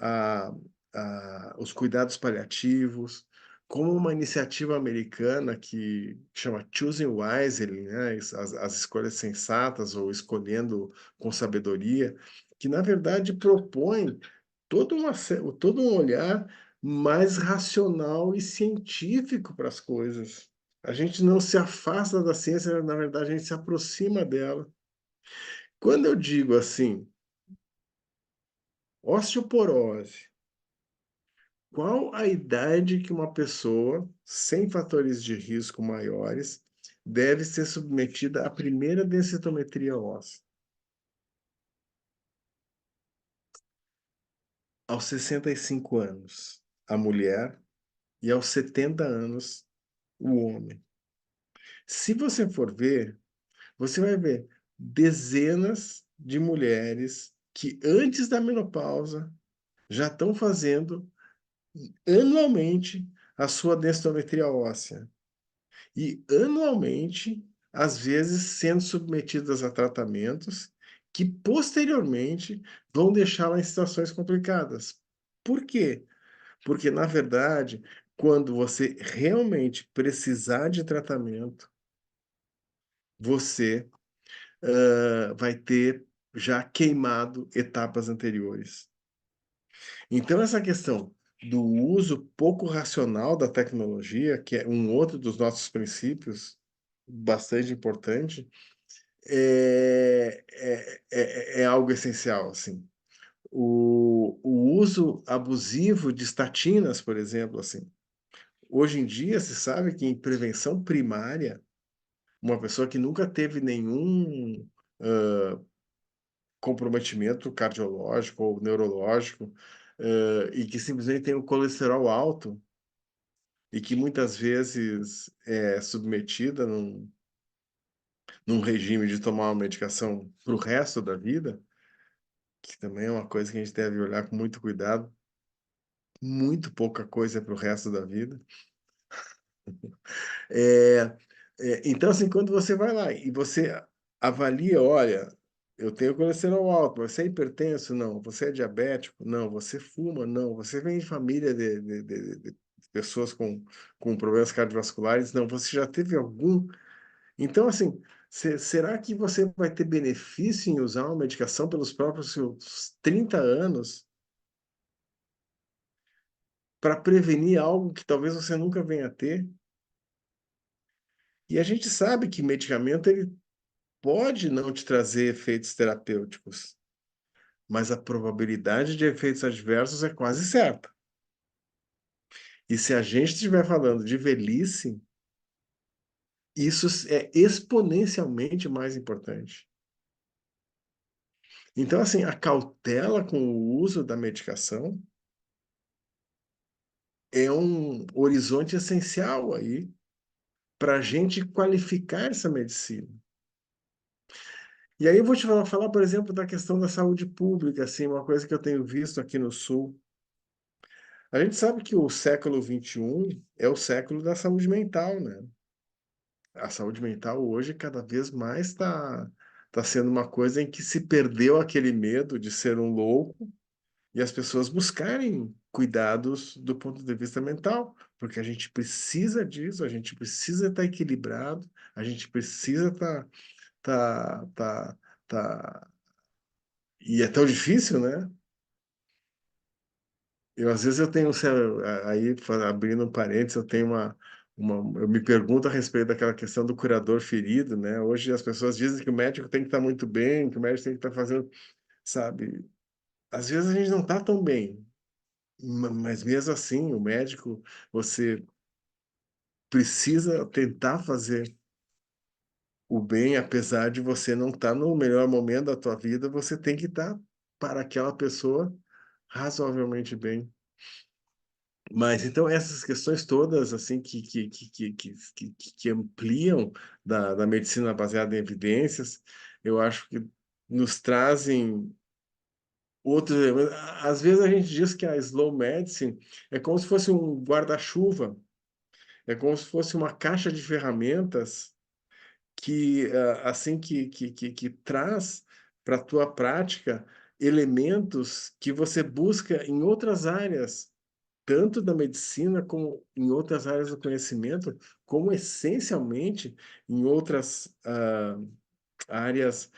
os cuidados paliativos, como uma iniciativa americana que chama Choosing Wisely, né? As escolhas sensatas ou escolhendo com sabedoria, que na verdade propõe todo um olhar mais racional e científico para as coisas. A gente não se afasta da ciência, na verdade, a gente se aproxima dela. Quando eu digo assim, osteoporose, qual a idade que uma pessoa sem fatores de risco maiores deve ser submetida à primeira densitometria óssea? Aos 65 anos, a mulher, e aos 70 anos, o homem. Se você for ver, você vai ver dezenas de mulheres que antes da menopausa já estão fazendo anualmente a sua densitometria óssea. E anualmente, às vezes, sendo submetidas a tratamentos que posteriormente vão deixá-la em situações complicadas. Por quê? Porque, na verdade, quando você realmente precisar de tratamento, você vai ter já queimado etapas anteriores. Então, essa questão do uso pouco racional da tecnologia, que é um outro dos nossos princípios bastante importante, é algo essencial, assim. O uso abusivo de estatinas, por exemplo, assim. Hoje em dia, se sabe que em prevenção primária, uma pessoa que nunca teve nenhum comprometimento cardiológico ou neurológico, e que simplesmente tem um colesterol alto, e que muitas vezes é submetida num regime de tomar uma medicação para o resto da vida, que também é uma coisa que a gente deve olhar com muito cuidado. Muito pouca coisa para o resto da vida. É, então, assim, quando você vai lá e você avalia, olha, eu tenho colesterol alto, você é hipertenso? Não. Você é diabético? Não. Você fuma? Não. Você vem de família de pessoas com problemas cardiovasculares? Não. Você já teve algum? Então, assim, será que você vai ter benefício em usar uma medicação pelos próprios seus 30 anos para prevenir algo que talvez você nunca venha a ter? E a gente sabe que medicamento ele pode não te trazer efeitos terapêuticos, mas a probabilidade de efeitos adversos é quase certa. E se a gente estiver falando de velhice, isso é exponencialmente mais importante. Então, assim, a cautela com o uso da medicação é um horizonte essencial aí para a gente qualificar essa medicina. E aí eu vou te falar, por exemplo, da questão da saúde pública, assim, uma coisa que eu tenho visto aqui no Sul. A gente sabe que o século XXI é o século da saúde mental, né? A saúde mental hoje cada vez mais tá sendo uma coisa em que se perdeu aquele medo de ser um louco e as pessoas buscarem cuidados do ponto de vista mental, porque a gente precisa disso, a gente precisa estar equilibrado, a gente precisa tá, tá, tá... E é tão difícil, né? Às vezes eu tenho, aí abrindo um parênteses, eu tenho eu me pergunto a respeito daquela questão do curador ferido, né? Hoje as pessoas dizem que o médico tem que estar muito bem, que o médico tem que estar fazendo, sabe? Às vezes a gente não está tão bem, mas mesmo assim, o médico, você precisa tentar fazer o bem, apesar de você não estar no melhor momento da tua vida, você tem que estar para aquela pessoa razoavelmente bem. Mas então essas questões todas assim que ampliam da medicina baseada em evidências, eu acho que nos trazem outros elementos. Às vezes a gente diz que a slow medicine é como se fosse um guarda-chuva, é como se fosse uma caixa de ferramentas que assim que traz para a tua prática elementos que você busca em outras áreas, tanto da medicina como em outras áreas do conhecimento, como essencialmente em outras áreas,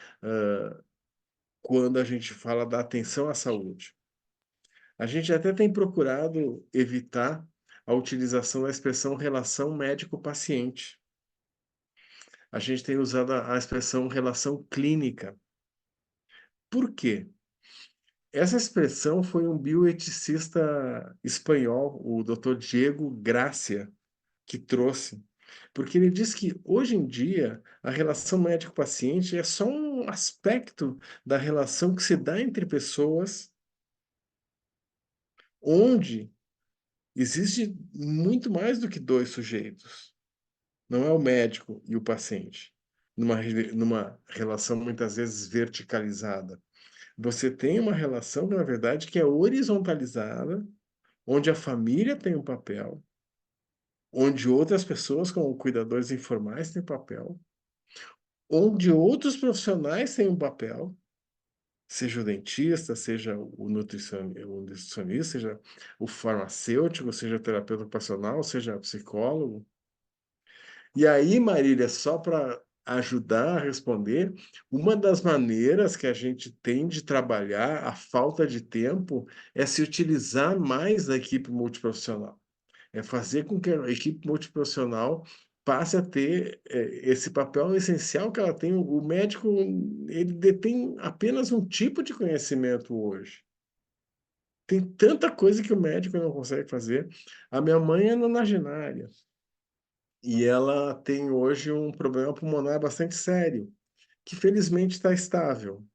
quando a gente fala da atenção à saúde. A gente até tem procurado evitar a utilização da expressão relação médico-paciente. A gente tem usado a expressão relação clínica. Por quê? Essa expressão foi um bioeticista espanhol, o Dr. Diego Gracia, que trouxe. Porque ele diz que hoje em dia a relação médico-paciente é só um aspecto da relação que se dá entre pessoas, onde existe muito mais do que dois sujeitos. Não é o médico e o paciente, numa relação muitas vezes verticalizada. Você tem uma relação, na verdade, que é horizontalizada, onde a família tem um papel, onde outras pessoas, como cuidadores informais, têm papel, onde outros profissionais têm um papel, seja o dentista, seja o nutricionista, seja o farmacêutico, seja o terapeuta ocupacional, seja o psicólogo. E aí, Marília, só para ajudar a responder, uma das maneiras que a gente tem de trabalhar a falta de tempo é se utilizar mais da equipe multiprofissional. É fazer com que a equipe multiprofissional passe a ter esse papel essencial que ela tem. O médico, ele detém apenas um tipo de conhecimento hoje. Tem tanta coisa que o médico não consegue fazer. A minha mãe é nonagenária e ela tem hoje um problema pulmonar bastante sério, que felizmente está estável.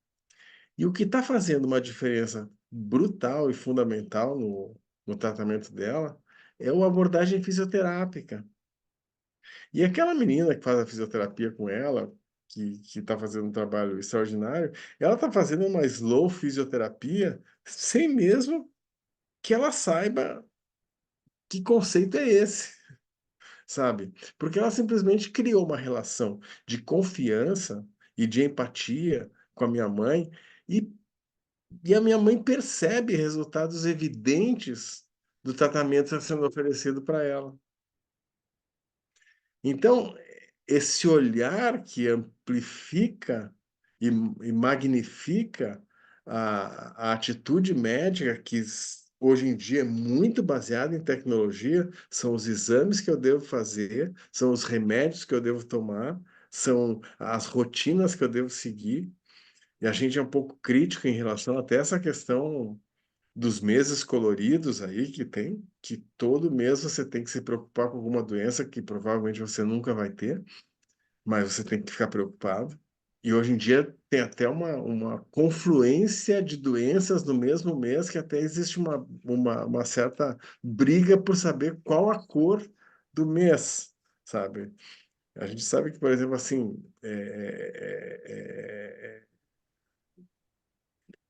E o que está fazendo uma diferença brutal e fundamental no tratamento dela é a abordagem fisioterápica. E aquela menina que faz a fisioterapia com ela, que está fazendo um trabalho extraordinário, ela está fazendo uma slow fisioterapia sem mesmo que ela saiba que conceito é esse, sabe? Porque ela simplesmente criou uma relação de confiança e de empatia com a minha mãe, e, e a minha mãe percebe resultados evidentes do tratamento que está sendo oferecido para ela. Então, esse olhar que amplifica e magnifica a atitude médica, hoje em dia é muito baseada em tecnologia, são os exames que eu devo fazer, são os remédios que eu devo tomar, são as rotinas que eu devo seguir. E a gente é um pouco crítico em relação até essa questão dos meses coloridos aí que tem, que todo mês você tem que se preocupar com alguma doença que provavelmente você nunca vai ter, mas você tem que ficar preocupado. E hoje em dia tem até uma confluência de doenças no mesmo mês, que até existe uma certa briga por saber qual a cor do mês, sabe? A gente sabe que, por exemplo, assim,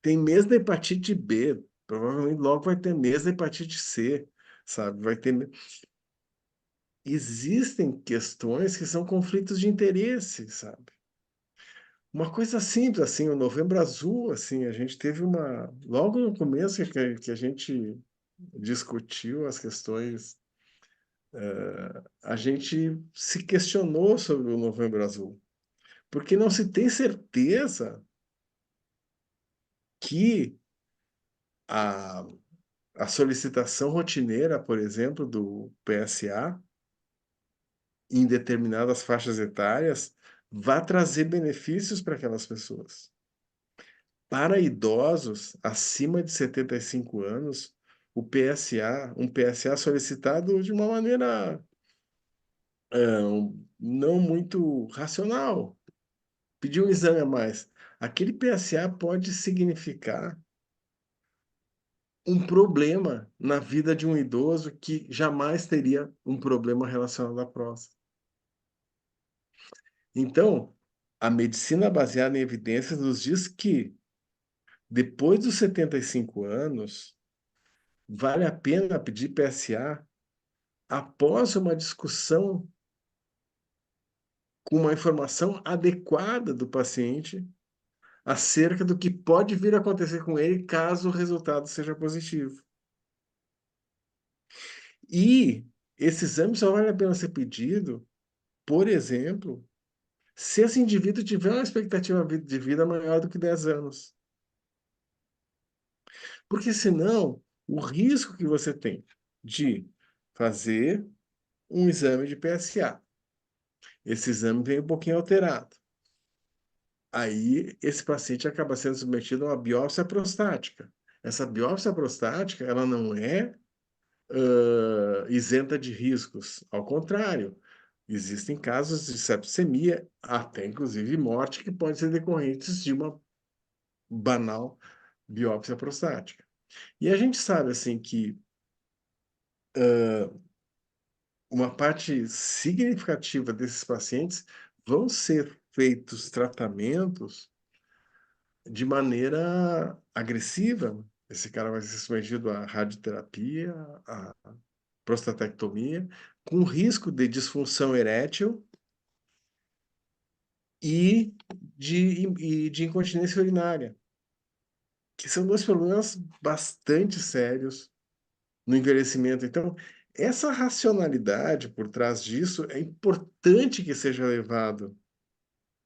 tem mês da hepatite B, provavelmente logo vai ter mês da hepatite C, sabe? Vai ter. Existem questões que são conflitos de interesse, sabe? Uma coisa simples, assim, o Novembro Azul, assim, a gente teve logo no começo que a gente discutiu as questões, a gente se questionou sobre o Novembro Azul, porque não se tem certeza que a a solicitação rotineira, por exemplo, do PSA, em determinadas faixas etárias, vai trazer benefícios para aquelas pessoas. Para idosos acima de 75 anos, um PSA solicitado de uma maneira não muito racional, pedir um exame a mais. Aquele PSA pode significar um problema na vida de um idoso que jamais teria um problema relacionado à próstata. Então, a medicina baseada em evidências nos diz que, depois dos 75 anos, vale a pena pedir PSA após uma discussão com uma informação adequada do paciente acerca do que pode vir a acontecer com ele caso o resultado seja positivo. E esse exame só vale a pena ser pedido, por exemplo, se esse indivíduo tiver uma expectativa de vida maior do que 10 anos. Porque senão, o risco que você tem de fazer um exame de PSA, esse exame vem um pouquinho alterado. Aí, esse paciente acaba sendo submetido a uma biópsia prostática. Essa biópsia prostática, ela não é isenta de riscos. Ao contrário, existem casos de septicemia, até inclusive morte, que podem ser decorrentes de uma banal biópsia prostática. E a gente sabe assim que uma parte significativa desses pacientes vão ser feitos tratamentos de maneira agressiva. Esse cara vai ser submetido à radioterapia, à prostatectomia, com risco de disfunção erétil e de incontinência urinária, que são dois problemas bastante sérios no envelhecimento. Então, essa racionalidade por trás disso é importante que seja levado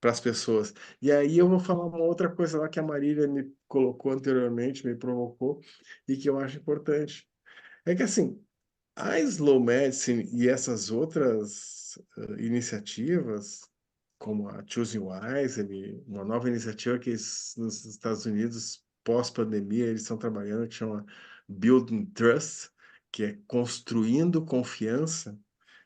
para as pessoas. E aí eu vou falar uma outra coisa lá que a Marília me colocou anteriormente, me provocou, e que eu acho importante. É que, assim, a Slow Medicine e essas outras iniciativas, como a Choosing Wisely, uma nova iniciativa que nos Estados Unidos, pós-pandemia, eles estão trabalhando, que chama Building Trust, que é construindo confiança,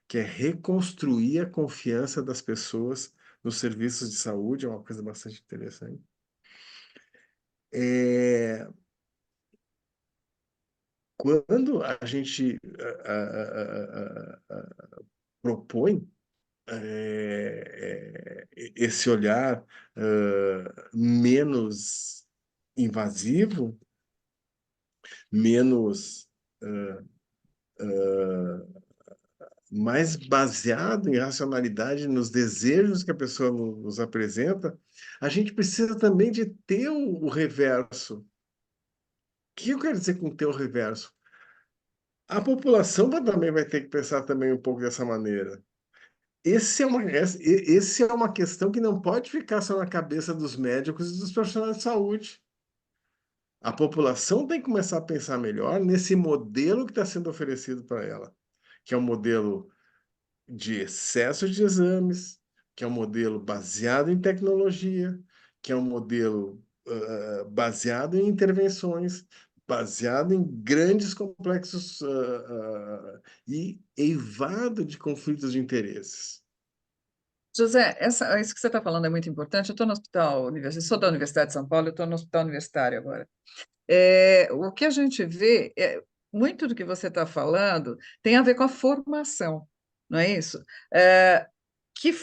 que é reconstruir a confiança das pessoas nos serviços de saúde, é uma coisa bastante interessante. Quando a gente propõe esse olhar menos invasivo, menos mais baseado em racionalidade nos desejos que a pessoa nos apresenta, a gente precisa também de ter o reverso. O que eu quero dizer com ter o reverso? A população também vai ter que pensar também um pouco dessa maneira. Esse é uma questão que não pode ficar só na cabeça dos médicos e dos profissionais de saúde. A população tem que começar a pensar melhor nesse modelo que está sendo oferecido para ela, que é um modelo de excesso de exames, que é um modelo baseado em tecnologia, que é um modelo baseado em intervenções, baseado em grandes complexos e eivado de conflitos de interesses. José, isso que você está falando é muito importante. Eu estou no hospital universitário, sou da Universidade de São Paulo, eu estou no hospital universitário agora. O que a gente vê, muito do que você está falando tem a ver com a formação, não é isso?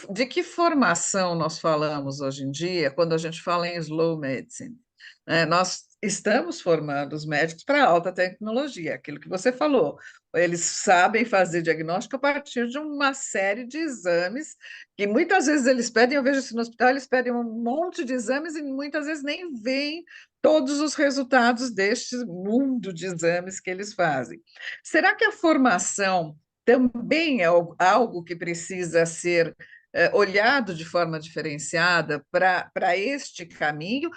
De que formação nós falamos hoje em dia quando a gente fala em slow medicine? Nós estamos formando os médicos para alta tecnologia, aquilo que você falou. Eles sabem fazer diagnóstico a partir de uma série de exames que muitas vezes eles pedem, eu vejo isso no hospital, eles pedem um monte de exames e muitas vezes nem veem todos os resultados deste mundo de exames que eles fazem. Será que a formação também é algo que precisa ser olhado de forma diferenciada para este caminho?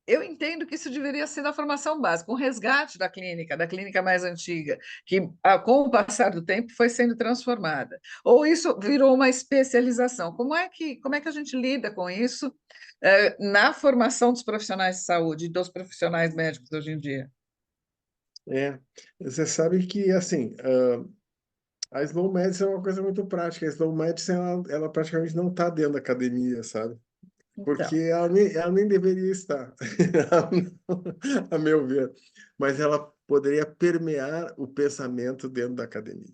eu entendo que isso deveria ser na formação básica, um resgate da clínica mais antiga, que com o passar do tempo foi sendo transformada. Ou isso virou uma especialização. Como é que a gente lida com isso na formação dos profissionais de saúde, dos profissionais médicos hoje em dia? Você sabe que, assim, a slow medicine é uma coisa muito prática. A slow medicine, ela praticamente não está dentro da academia, sabe? Porque Então, ela nem deveria estar, a meu ver. Mas ela poderia permear o pensamento dentro da academia.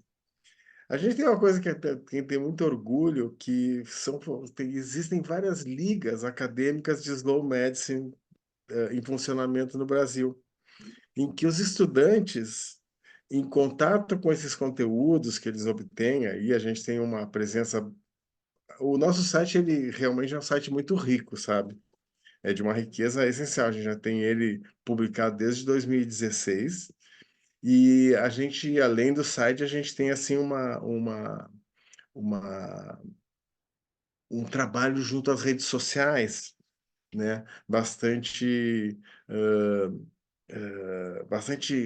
A gente tem uma coisa que quem tem muito orgulho, existem várias ligas acadêmicas de slow medicine em funcionamento no Brasil, em que os estudantes, em contato com esses conteúdos que eles obtêm, aí a gente tem uma presença. O nosso site, ele realmente é um site muito rico, sabe? É de uma riqueza essencial. A gente já tem ele publicado desde 2016. E a gente, além do site, a gente tem assim uma, um trabalho junto às redes sociais, né? Bastante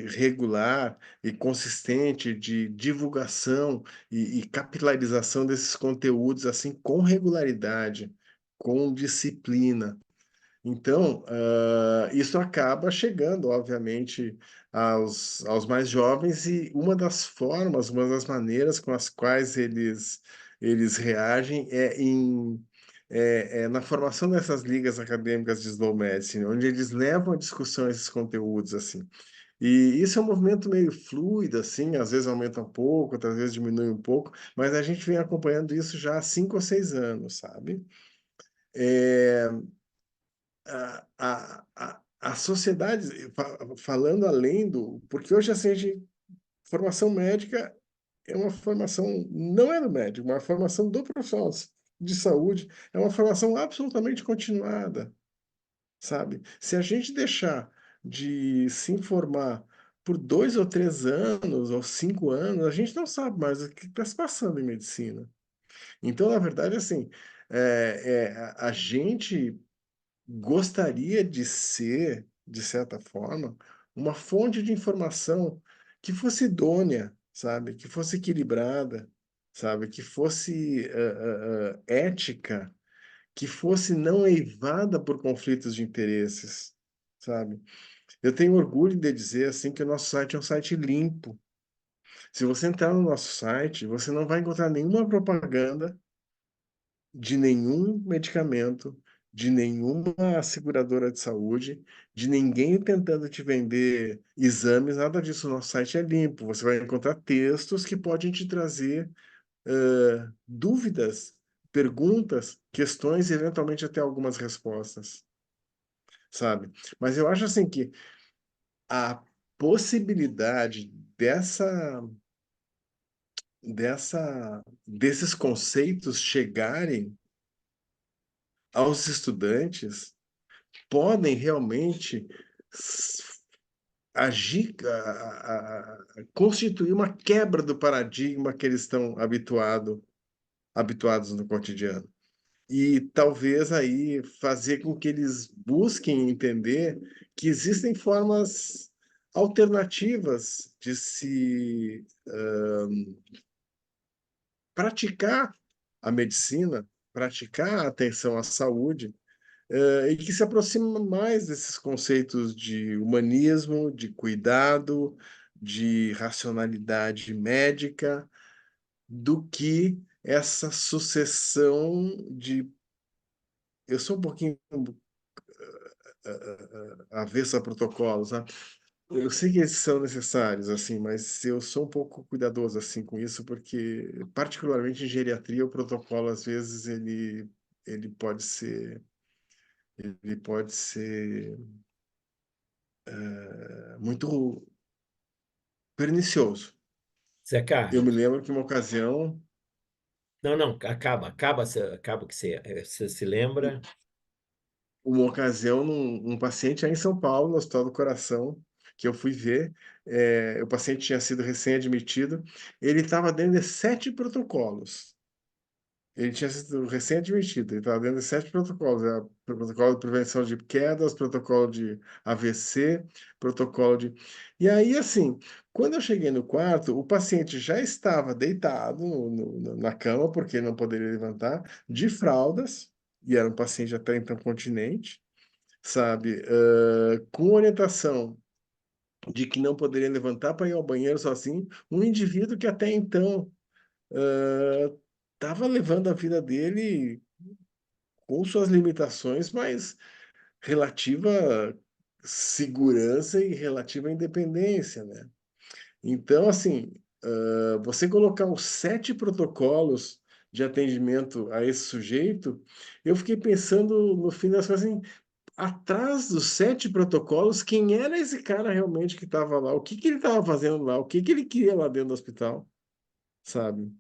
regular e consistente de divulgação e capilarização desses conteúdos assim com regularidade, com disciplina. Então, isso acaba chegando, obviamente, aos mais jovens, e uma das maneiras com as quais eles reagem é na formação dessas ligas acadêmicas de slow medicine, onde eles levam à discussão esses conteúdos, assim. E isso é um movimento meio fluido, assim, às vezes aumenta um pouco, outras vezes diminui um pouco, mas a gente vem acompanhando isso já há 5 ou 6 anos, sabe? É, a sociedade, falando além do. Porque hoje, assim, formação médica é uma formação, não é do médico, uma formação do profissional de saúde, é uma formação absolutamente continuada, sabe? Se a gente deixar de se informar por 2 ou 3 anos, ou 5 anos, a gente não sabe mais o que está se passando em medicina. Então, na verdade, assim, a gente gostaria de ser, de certa forma, uma fonte de informação que fosse idônea, sabe? Que fosse equilibrada, sabe? Que fosse ética, que fosse não eivada por conflitos de interesses, sabe? Eu tenho orgulho de dizer assim que o nosso site é um site limpo. Se você entrar no nosso site, você não vai encontrar nenhuma propaganda de nenhum medicamento, de nenhuma seguradora de saúde, de ninguém tentando te vender exames, nada disso. O nosso site é limpo. Você vai encontrar textos que podem te trazer dúvidas, perguntas, questões e eventualmente até algumas respostas, sabe? Mas eu acho assim que a possibilidade desses conceitos chegarem aos estudantes podem realmente agir, constituir uma quebra do paradigma que eles estão habituados no cotidiano. E talvez aí fazer com que eles busquem entender que existem formas alternativas de se praticar a medicina, praticar a atenção à saúde, e que se aproxima mais desses conceitos de humanismo, de cuidado, de racionalidade médica, do que essa sucessão de. Eu sou um pouquinho avesso a protocolos, né? Eu sei que eles são necessários, assim, mas eu sou um pouco cuidadoso assim com isso, porque particularmente em geriatria o protocolo às vezes ele pode ser ele pode ser muito pernicioso. Zé Eu me Carlos. lembro que Não, não, acaba que você se lembra. uma ocasião, um paciente aí em São Paulo, no Hospital do Coração, que eu fui ver, o paciente tinha sido recém-admitido, ele estava dentro de 7 protocolos. Ele tinha sido recém-admitido, ele estava dentro de 7 protocolos, protocolo de prevenção de quedas, protocolo de AVC, protocolo de... E aí, assim, quando eu cheguei no quarto, o paciente já estava deitado na cama, porque ele não poderia levantar, de fraldas, e era um paciente até então continente, sabe? Com orientação de que não poderia levantar para ir ao banheiro sozinho, um indivíduo que até então estava levando a vida dele com suas limitações, mas relativa segurança e relativa independência, né? Então, assim, você colocar os 7 protocolos de atendimento a esse sujeito, eu fiquei pensando no fim das coisas, assim, atrás dos 7 protocolos, quem era esse cara realmente que estava lá? O que que ele estava fazendo lá? O que que ele queria lá dentro do hospital, sabe?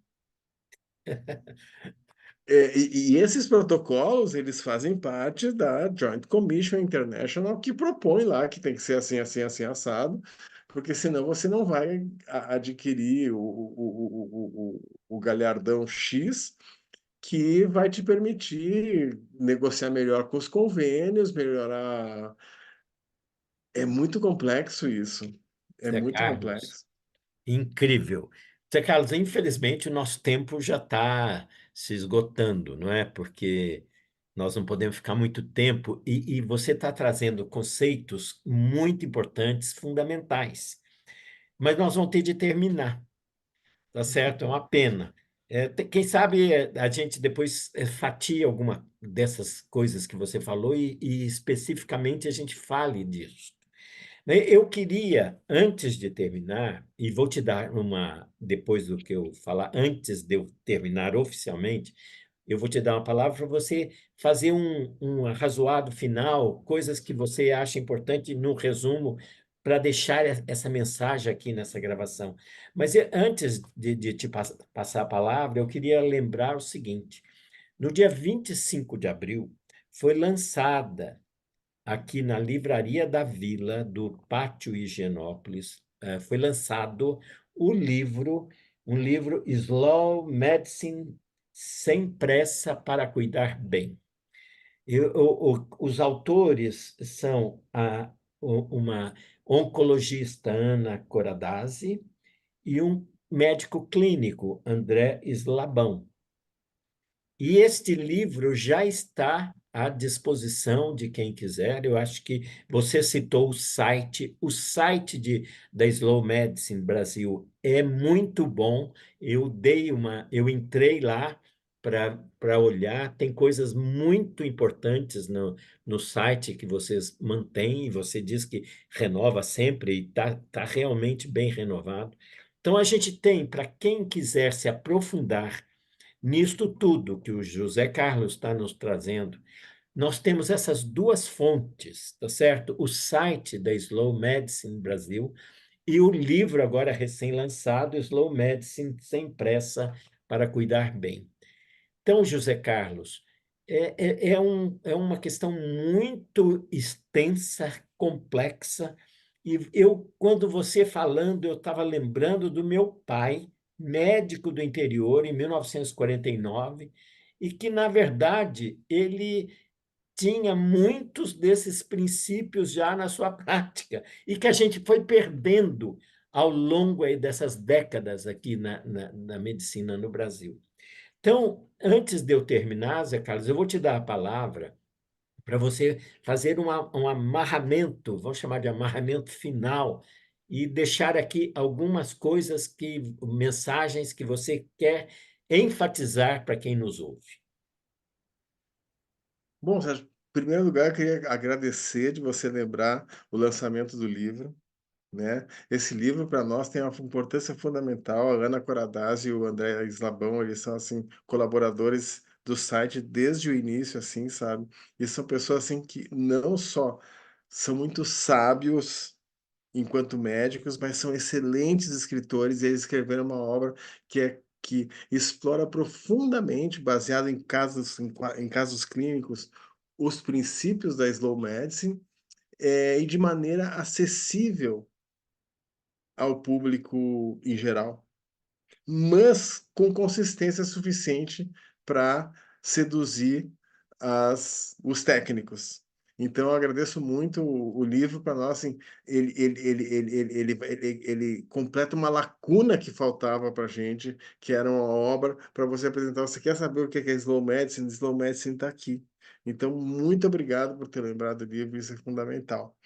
E esses protocolos, eles fazem parte da Joint Commission International, que propõe lá que tem que ser assim, assim, assim, assado, porque senão você não vai adquirir o galhardão X que vai te permitir negociar melhor com os convênios, melhorar. É muito complexo isso. É Zé muito Carlos, complexo. incrível. Zé Carlos, infelizmente o nosso tempo já está se esgotando, não é? Porque nós não podemos ficar muito tempo e você está trazendo conceitos muito importantes, fundamentais. Mas nós vamos ter de terminar, tá certo? É uma pena. Quem sabe a gente depois fatia alguma dessas coisas que você falou e especificamente a gente fale disso. Eu queria, antes de terminar, e vou te dar uma, depois do que eu falar, antes de eu terminar oficialmente, eu vou te dar uma palavra para você fazer um arrazoado final, coisas que você acha importante no resumo, para deixar essa mensagem aqui nessa gravação. Mas antes de te passar a palavra, eu queria lembrar o seguinte: no dia 25 de abril, foi lançada aqui na Livraria da Vila, do Pátio Higienópolis, foi lançado um livro Slow Medicine Sem Pressa para Cuidar Bem. Os autores são uma oncologista, Ana Coradazzi, e um médico clínico, André Slabão. E este livro já está à disposição de quem quiser. Eu acho que você citou o site da Slow Medicine Brasil é muito bom. Eu entrei lá para olhar, tem coisas muito importantes no site que vocês mantêm, e você diz que renova sempre e tá realmente bem renovado. Então, a gente tem, para quem quiser se aprofundar nisto tudo que o José Carlos está nos trazendo, nós temos essas duas fontes, tá certo? O site da Slow Medicine Brasil e o livro agora recém-lançado, Slow Medicine Sem Pressa para Cuidar Bem. Então, José Carlos, é uma questão muito extensa, complexa, e quando você falando, eu estava lembrando do meu pai, médico do interior, em 1949, e que, na verdade, ele tinha muitos desses princípios já na sua prática, e que a gente foi perdendo ao longo aí dessas décadas aqui na medicina no Brasil. Então, antes de eu terminar, Zé Carlos, eu vou te dar a palavra para você fazer um amarramento, vamos chamar de amarramento final, e deixar aqui algumas coisas mensagens que você quer enfatizar para quem nos ouve. Bom, Sérgio, em primeiro lugar, eu queria agradecer de você lembrar o lançamento do livro, né? Esse livro, para nós, tem uma importância fundamental. A Ana Coradazzi e o André Slabão, eles são, assim, colaboradores do site desde o início, assim, sabe? E são pessoas, assim, que não só são muito sábios enquanto médicos, mas são excelentes escritores, e eles escreveram uma obra que explora profundamente, baseado em casos clínicos, os princípios da slow medicine, e de maneira acessível ao público em geral, mas com consistência suficiente para seduzir os técnicos. Então, eu agradeço muito o livro para nós. Assim, ele completa uma lacuna que faltava para a gente, que era uma obra para você apresentar. Você quer saber o que é Slow Medicine? Slow Medicine está aqui. Então, muito obrigado por ter lembrado do livro, isso é fundamental.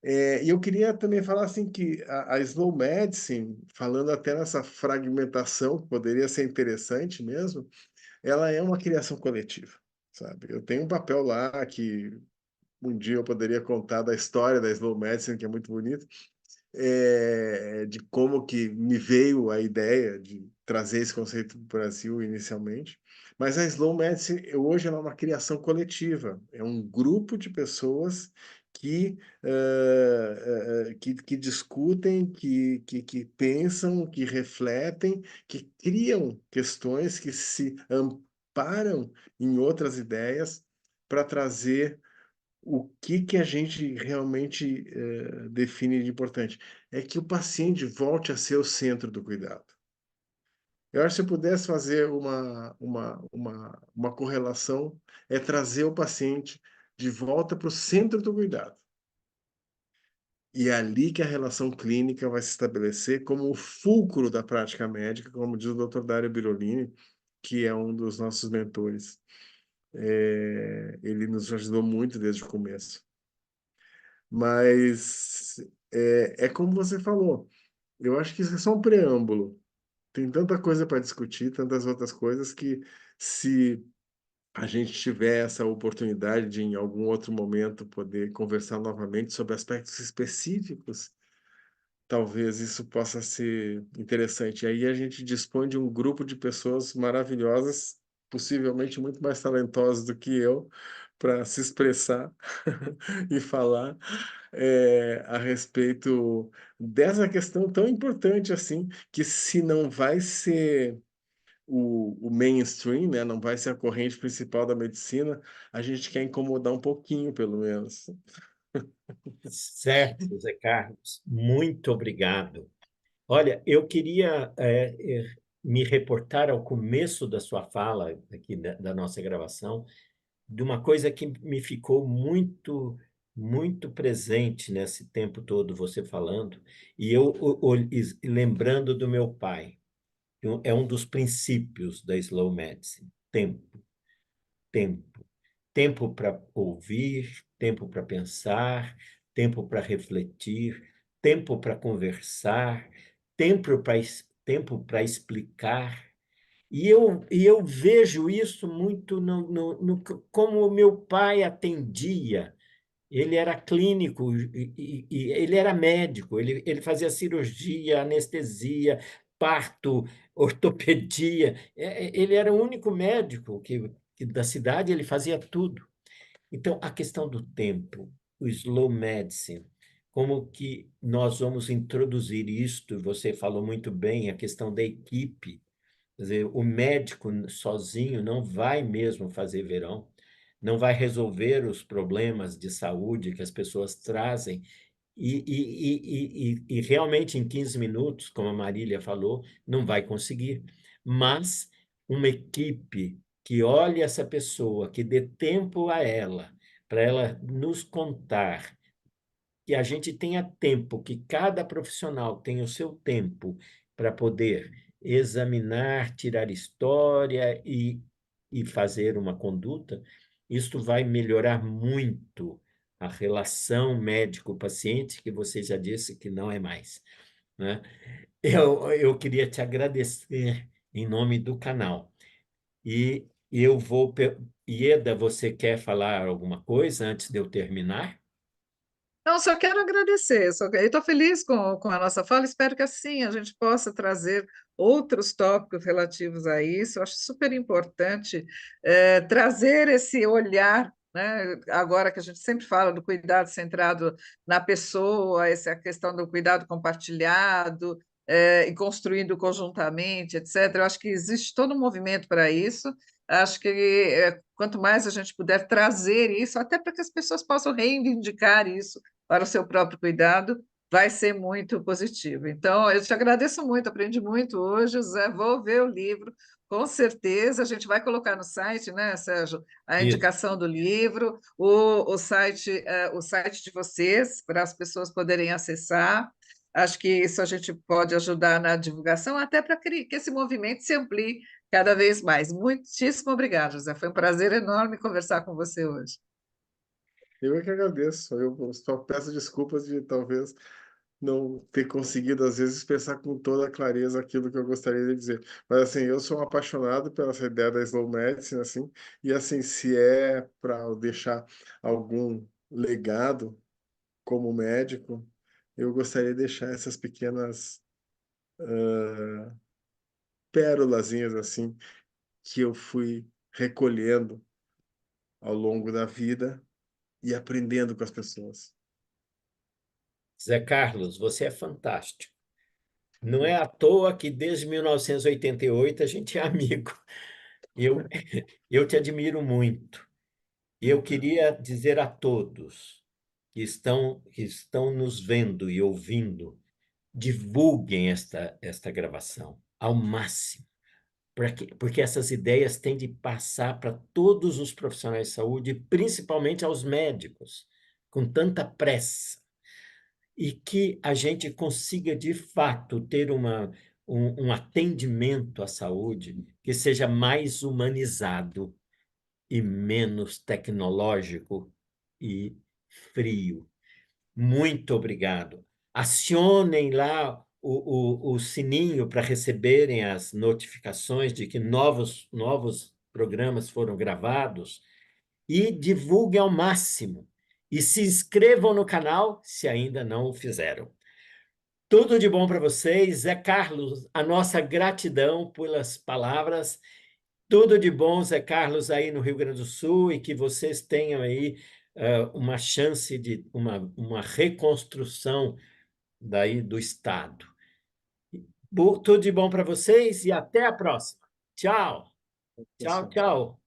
E eu queria também falar assim que a Slow Medicine, falando até nessa fragmentação, que poderia ser interessante mesmo, ela é uma criação coletiva, sabe? Eu tenho um papel lá que um dia eu poderia contar da história da Slow Medicine, que é muito bonito, de como que me veio a ideia de trazer esse conceito para o Brasil inicialmente. Mas a Slow Medicine hoje ela é uma criação coletiva, é um grupo de pessoas que discutem, que pensam, que refletem, que criam questões, que se amparam em outras ideias para trazer o que a gente realmente define de importante. É que o paciente volte a ser o centro do cuidado. Eu acho que se eu pudesse fazer uma correlação, é trazer o paciente de volta para o centro do cuidado. E é ali que a relação clínica vai se estabelecer como o fulcro da prática médica, como diz o Dr. Dario Birolini, que é um dos nossos mentores. Ele nos ajudou muito desde o começo. Mas é como você falou, eu acho que isso é só um preâmbulo. Tem tanta coisa para discutir, tantas outras coisas que se a gente tiver essa oportunidade de, em algum outro momento, poder conversar novamente sobre aspectos específicos, talvez isso possa ser interessante. Aí a gente dispõe de um grupo de pessoas maravilhosas, possivelmente muito mais talentosas do que eu, para se expressar e falar a respeito dessa questão tão importante assim, que se não vai ser o mainstream, né, não vai ser a corrente principal da medicina, a gente quer incomodar um pouquinho, pelo menos. Certo, Zé Carlos, muito obrigado. Olha, eu queria me reportar ao começo da sua fala, aqui da nossa gravação, de uma coisa que me ficou muito, muito presente nesse tempo todo, você falando, e eu lembrando do meu pai. É um dos princípios da Slow Medicine: tempo, tempo. Tempo para ouvir, tempo para pensar, tempo para refletir, tempo para conversar, tempo para explicar. E eu vejo isso muito como o meu pai atendia. Ele era clínico e ele era médico, ele fazia cirurgia, anestesia, parto, ortopedia. Ele era o único médico que da cidade, ele fazia tudo. Então, a questão do tempo, o slow medicine, como que nós vamos introduzir isto? Você falou muito bem, a questão da equipe. Quer dizer, o médico sozinho não vai mesmo fazer verão, não vai resolver os problemas de saúde que as pessoas trazem. E realmente, em 15 minutos, como a Marília falou, não vai conseguir. Mas uma equipe que olhe essa pessoa, que dê tempo a ela, para ela nos contar, que a gente tenha tempo, que cada profissional tenha o seu tempo para poder examinar, tirar história e fazer uma conduta, isto vai melhorar muito a relação médico-paciente, que você já disse que não é mais, né? Eu queria te agradecer em nome do canal. E eu vou... Ieda, você quer falar alguma coisa antes de eu terminar? Não, só quero agradecer. Estou feliz com a nossa fala. Espero que assim a gente possa trazer outros tópicos relativos a isso. Eu acho super importante trazer esse olhar, né? Agora que a gente sempre fala do cuidado centrado na pessoa, essa questão do cuidado compartilhado, e construindo conjuntamente, etc. Eu acho que existe todo um movimento para isso. Acho que quanto mais a gente puder trazer isso, até para que as pessoas possam reivindicar isso para o seu próprio cuidado, vai ser muito positivo. Então, eu te agradeço muito, aprendi muito hoje, Zé. Vou ver o livro, Com certeza, a gente vai colocar no site, né, Sérgio, a Isso. indicação do livro, o site de vocês, para as pessoas poderem acessar. Acho que isso a gente pode ajudar na divulgação, até para que esse movimento se amplie cada vez mais. Muitíssimo obrigada, José. Foi um prazer enorme conversar com você hoje. Eu é que agradeço. Eu só peço desculpas de talvez não ter conseguido, às vezes, expressar com toda a clareza aquilo que eu gostaria de dizer. Mas, assim, eu sou um apaixonado pela essa ideia da slow medicine, assim, e, assim, se é para deixar algum legado como médico, eu gostaria de deixar essas pequenas pérolazinhas, assim, que eu fui recolhendo ao longo da vida e aprendendo com as pessoas. Zé Carlos, você é fantástico. Não é à toa que desde 1988 a gente é amigo. Eu, eu te admiro muito. E eu queria dizer a todos que estão nos vendo e ouvindo, divulguem esta gravação ao máximo, porque essas ideias têm de passar para todos os profissionais de saúde, principalmente aos médicos, com tanta pressa, e que a gente consiga, de fato, ter um atendimento à saúde que seja mais humanizado e menos tecnológico e frio. Muito obrigado. Acionem lá o sininho para receberem as notificações de que novos programas foram gravados e divulguem ao máximo. E se inscrevam no canal se ainda não o fizeram. Tudo de bom para vocês. Zé Carlos, a nossa gratidão pelas palavras. Tudo de bom, Zé Carlos, aí no Rio Grande do Sul, e que vocês tenham aí uma chance de uma reconstrução daí do Estado. Tudo de bom para vocês e até a próxima. Tchau. Tchau, Pessoal. tchau.